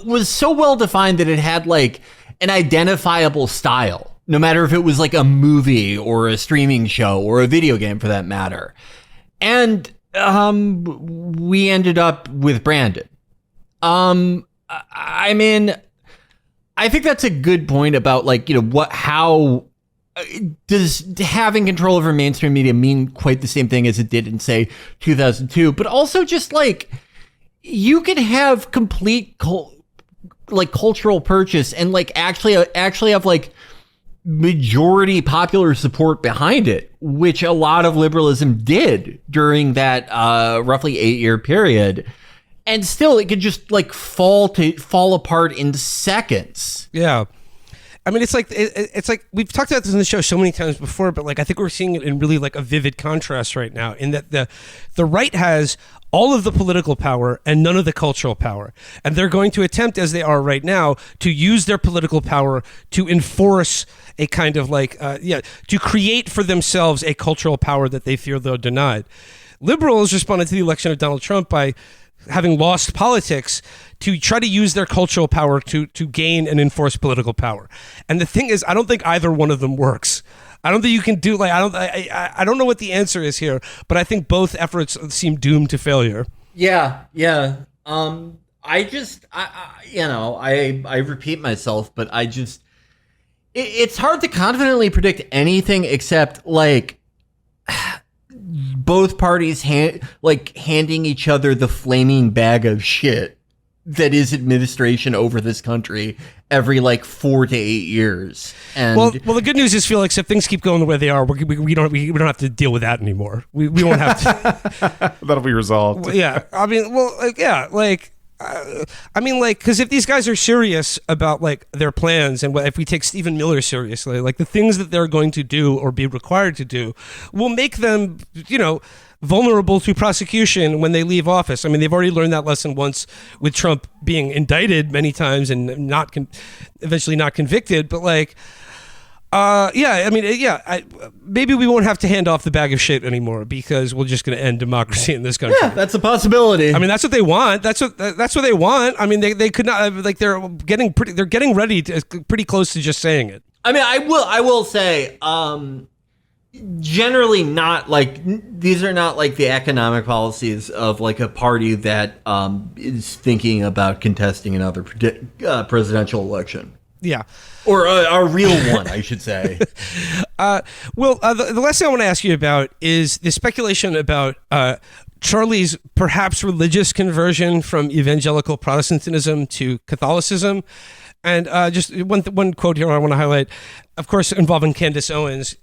was so well defined that it had like an identifiable style, no matter if it was like a movie or a streaming show or a video game for that matter. And we ended up with Brandon. I mean, I think that's a good point about like, you know, how does having control over mainstream media mean quite the same thing as it did in, say, 2002? But also just like, you could have complete cultural purchase and like actually have like majority popular support behind it, which a lot of liberalism did during that roughly 8-year period. And still, it could just like fall apart in seconds. Yeah. I mean, it's like we've talked about this in the show so many times before, but like I think we're seeing it in really like a vivid contrast right now, in that the right has all of the political power and none of the cultural power, and they're going to attempt, as they are right now, to use their political power to enforce a kind of like to create for themselves a cultural power that they fear they're denied. Liberals responded to the election of Donald Trump by having lost politics to try to use their cultural power to gain and enforce political power. And the thing is, I don't think either one of them works. I don't think you can do like, I don't know what the answer is here, but I think both efforts seem doomed to failure. Yeah. I repeat myself, but it's hard to confidently predict anything except like both parties handing each other the flaming bag of shit that is administration over this country every like 4 to 8 years. And well, the good news is, Felix, if things keep going the way they are, we don't have to deal with that anymore. We won't have to. That'll be resolved. Yeah, I mean, well, like, yeah, like. I mean, like, because if these guys are serious about like their plans, and if we take Stephen Miller seriously, like the things that they're going to do or be required to do will make them, you know, vulnerable to prosecution when they leave office. I mean, they've already learned that lesson once with Trump being indicted many times and eventually not convicted. But like, maybe we won't have to hand off the bag of shit anymore because we're just going to end democracy in this country. Yeah, that's a possibility. I mean, that's what they want. That's what they want. I mean, they could not, like, they're getting ready to, pretty close to just saying it. I mean, I will say, generally not like, these are not like the economic policies of like a party that is thinking about contesting another presidential election. Yeah. Or a real one, I should say. The last thing I want to ask you about is the speculation about Charlie's perhaps religious conversion from evangelical Protestantism to Catholicism. And just one quote here I want to highlight, of course, involving Candace Owens.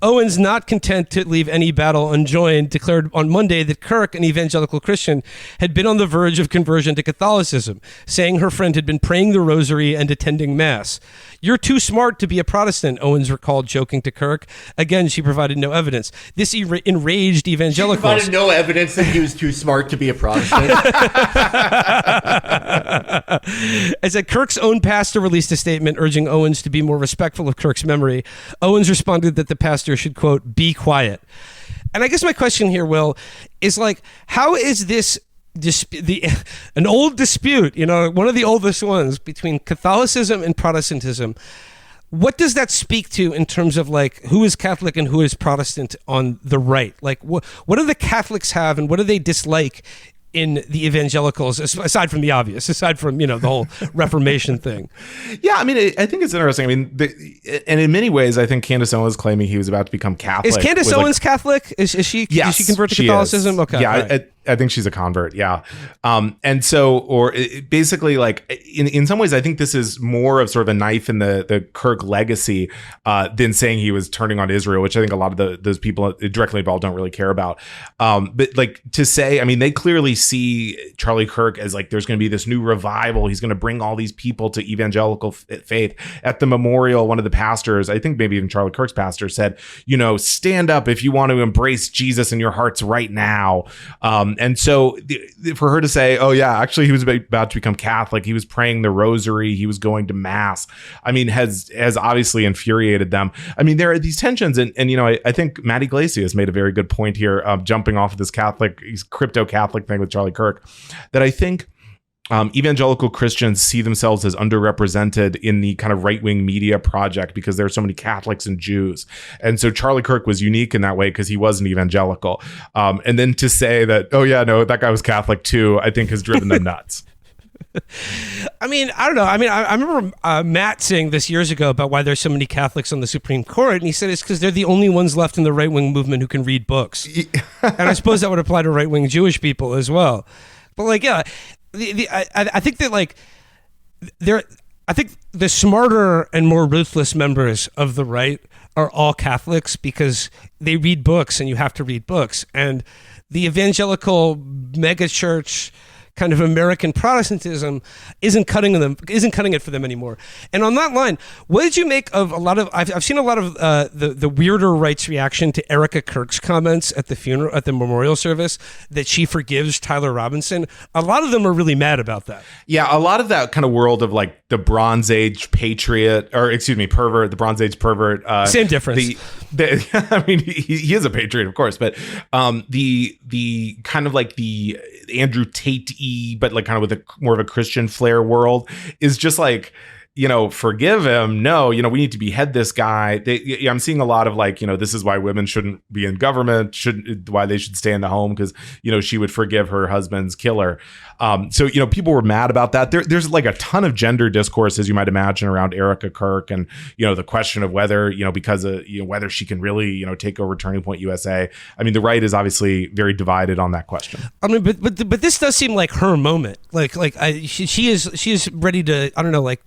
Owens, not content to leave any battle unjoined, declared on Monday that Kirk, an evangelical Christian, had been on the verge of conversion to Catholicism, saying her friend had been praying the rosary and attending Mass. "You're too smart to be a Protestant," Owens recalled, joking to Kirk. Again, she provided no evidence. This enraged evangelicals. She provided no evidence that he was too smart to be a Protestant. As Kirk's own pastor released a statement urging Owens to be more respectful of Kirk's memory, Owens responded that the pastor should, quote, "be quiet." And I guess my question here, Will, is like, how is this an old dispute, you know, one of the oldest ones between Catholicism and Protestantism? What does that speak to in terms of like who is Catholic and who is Protestant on the right? Like what do the Catholics have and what do they dislike in the evangelicals, aside from the obvious, aside from, you know, the whole Reformation thing? Yeah, I mean, I think it's interesting. I mean, and in many ways, I think Candace Owens claiming he was about to become Catholic. Is Candace Owens Catholic? Is she? Yes, did she convert to Catholicism? Is. Okay. Yeah, right. I think she's a convert. Yeah. And so, or basically like in some ways, I think this is more of sort of a knife in the Kirk legacy than saying he was turning on Israel, which I think a lot of those people directly involved don't really care about. But like to say, I mean, they clearly see Charlie Kirk as like, there's going to be this new revival. He's going to bring all these people to evangelical faith. At the memorial, one of the pastors, I think maybe even Charlie Kirk's pastor, said, stand up if you want to embrace Jesus in your hearts right now. And so for her to say, oh yeah, actually he was about to become Catholic, he was praying the rosary, he was going to mass, I mean, has obviously infuriated them. I mean, there are these tensions, and I think Matt Iglesias made a very good point here, jumping off of this crypto Catholic thing with Charlie Kirk, that I think evangelical Christians see themselves as underrepresented in the kind of right-wing media project because there are so many Catholics and Jews. And so Charlie Kirk was unique in that way because he was an evangelical. And then to say that, oh yeah, no, that guy was Catholic too, I think has driven them nuts. I mean, I don't know. I mean, I remember Matt saying this years ago about why there's so many Catholics on the Supreme Court, and he said it's because they're the only ones left in the right-wing movement who can read books. And I suppose that would apply to right-wing Jewish people as well. But like, yeah, I think that like I think the smarter and more ruthless members of the right are all Catholics because they read books, and you have to read books. And the evangelical megachurch kind of American Protestantism isn't cutting it for them anymore. And on that line, what did you make of a lot of? I've seen a lot of the weirder right's reaction to Erica Kirk's comments at the memorial service that she forgives Tyler Robinson. A lot of them are really mad about that. Yeah, a lot of that kind of world of like the Bronze Age patriot, or excuse me, pervert, the Bronze Age pervert. Same difference. I mean, he is a patriot, of course, but the kind of like the Andrew Tate, but like kind of with more of a Christian flair world is just like, forgive him. No, we need to behead this guy. I'm seeing a lot of like, this is why women shouldn't be in government, why they should stay in the home because, she would forgive her husband's killer. So, people were mad about that. There's like a ton of gender discourse, as you might imagine, around Erica Kirk and, the question of whether, because of, whether she can really, take over Turning Point USA. I mean, the right is obviously very divided on that question. I mean, but this does seem like her moment. She is ready to, I don't know, like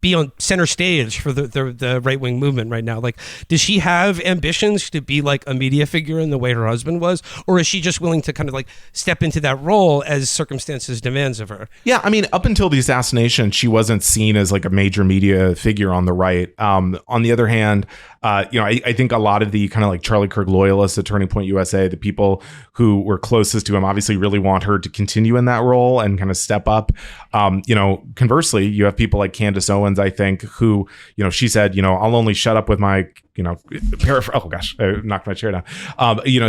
be on center stage for the right-wing movement right now. Like, does she have ambitions to be like a media figure in the way her husband was? Or is she just willing to kind of like step into that role as circumstances demands of her? Yeah, I mean, up until the assassination, she wasn't seen as like a major media figure on the right. On the other hand, I think a lot of the kind of like Charlie Kirk loyalists at Turning Point USA, the people who were closest to him, obviously really want her to continue in that role and kind of step up. Conversely, you have people like Candace Owens, I think, who, she said, I'll only shut up with my, oh gosh, I knocked my chair down,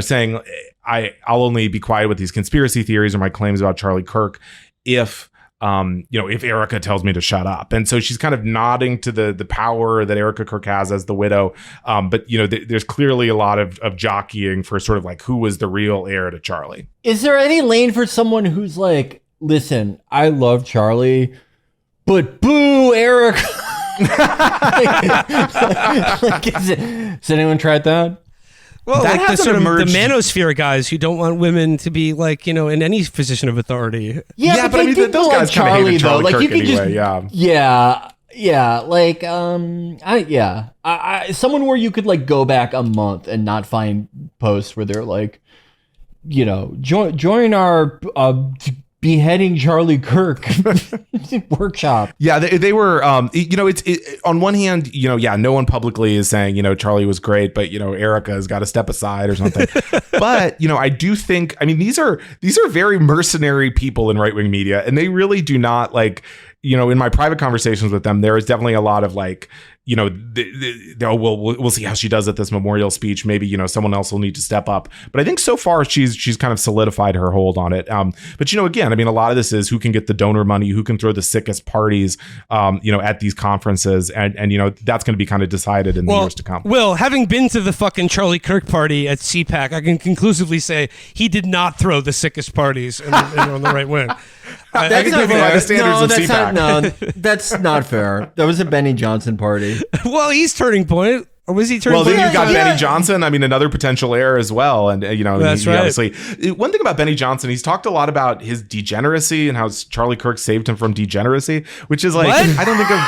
saying I'll only be quiet with these conspiracy theories or my claims about Charlie Kirk if Erica tells me to shut up. And so she's kind of nodding to the power that Erica Kirk has as the widow. But, there's clearly a lot of jockeying for sort of like who was the real heir to Charlie. Is there any lane for someone who's like, listen, I love Charlie, but boo, Erica? Has anyone tried that? Well, that like hasn't emerged. The manosphere guys who don't want women to be like, in any position of authority. Yeah, but I mean, those guys kind of hated Charlie Kirk anyway. Someone where you could like go back a month and not find posts where they're like, join our beheading Charlie Kirk workshop. Yeah, they were, it's on one hand, no one publicly is saying, Charlie was great, but, Erica has got to step aside or something. But, I do think, I mean, these are very mercenary people in right-wing media, and they really do not like, in my private conversations with them, there is definitely a lot of like, we'll see how she does at this memorial speech. Maybe, someone else will need to step up. But I think so far she's kind of solidified her hold on it. But, again, I mean, a lot of this is who can get the donor money, who can throw the sickest parties, at these conferences. And that's going to be kind of decided in the years to come. Will, having been to the fucking Charlie Kirk party at CPAC, I can conclusively say he did not throw the sickest parties on the right wing. That's not fair. No, that's not fair. That was a Benny Johnson party. Well, he's Turning Point. Or was he turning? Well, then you've got Yeah. Benny Johnson. I mean, another potential heir as well. And That's he right. obviously. One thing about Benny Johnson, he's talked a lot about his degeneracy and how Charlie Kirk saved him from degeneracy, which is like What? I don't think of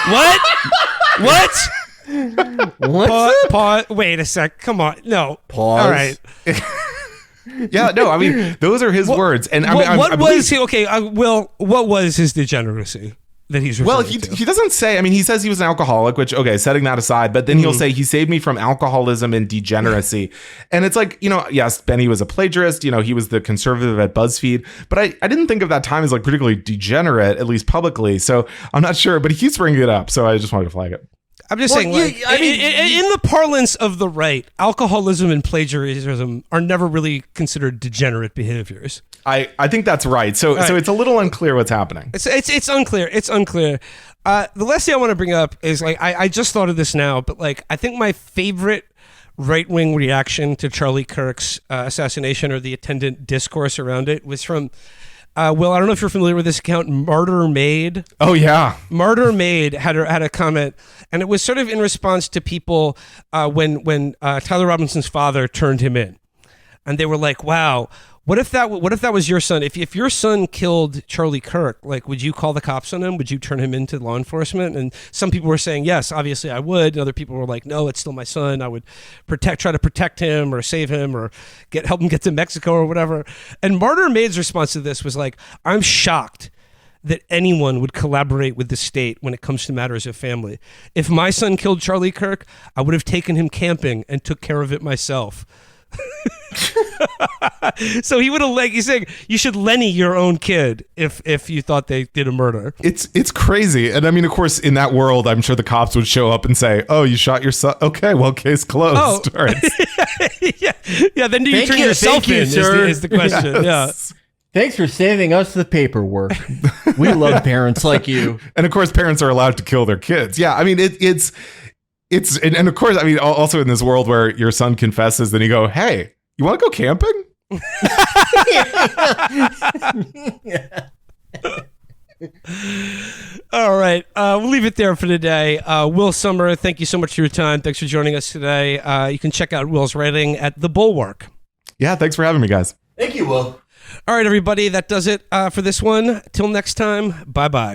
What? Pause. Wait a sec. Come on. No. Pause. All right. Yeah, no, I mean those are his words. And I mean, what I was believe, he? Okay, Will. What was his degeneracy that he's well, referring to? he doesn't say. I mean, he says he was an alcoholic, which okay, setting that aside, but then he'll say he saved me from alcoholism and degeneracy, and it's like yes, Benny was a plagiarist. He was the conservative at BuzzFeed, but I didn't think of that time as like particularly degenerate, at least publicly. So I'm not sure, but he keeps bringing it up, so I just wanted to flag it. I'm just Well, saying, yeah, like, I mean- in the parlance of the right, alcoholism and plagiarism are never really considered degenerate behaviors. I think that's right. So it's a little unclear what's happening. It's unclear. It's unclear. The last thing I want to bring up is like I just thought of this now, but like I think my favorite right-wing reaction to Charlie Kirk's assassination or the attendant discourse around it was from Will. I don't know if you're familiar with this account, Martyr Maid. Oh yeah. Martyr Maid had a comment, and it was sort of in response to people when Tyler Robinson's father turned him in, and they were like, "Wow, what if that was your son? If your son killed Charlie Kirk, like, would you call the cops on him? Would you turn him into law enforcement?" And some people were saying, "Yes, obviously I would." And other people were like, "No, it's still my son. I would try to protect him or save him or help him get to Mexico or whatever." And Martyr Maid's response to this was like, "I'm shocked that anyone would collaborate with the state when it comes to matters of family. If my son killed Charlie Kirk, I would have taken him camping and took care of it myself." So he would have he's saying you should Lenny your own kid if you thought they did a murder. It's crazy. And I mean, of course, in that world, I'm sure the cops would show up and say, "Oh, you shot your son? Okay, well, case closed." Oh. All right. Yeah, then do you Thank turn you, yourself thank you, in sir. is the question. Yes. Thanks for saving us the paperwork. We love parents like you. And of course, parents are allowed to kill their kids. Yeah, I mean, it's and of course, I mean, also in this world where your son confesses, then you go, "Hey, you want to go camping?" All right, we'll leave it there for today. Will Sommer, thank you so much for your time. Thanks for joining us today. You can check out Will's writing at The Bulwark. Yeah, thanks for having me, guys. Thank you, Will. All right, everybody, that does it for this one. Till next time, bye-bye.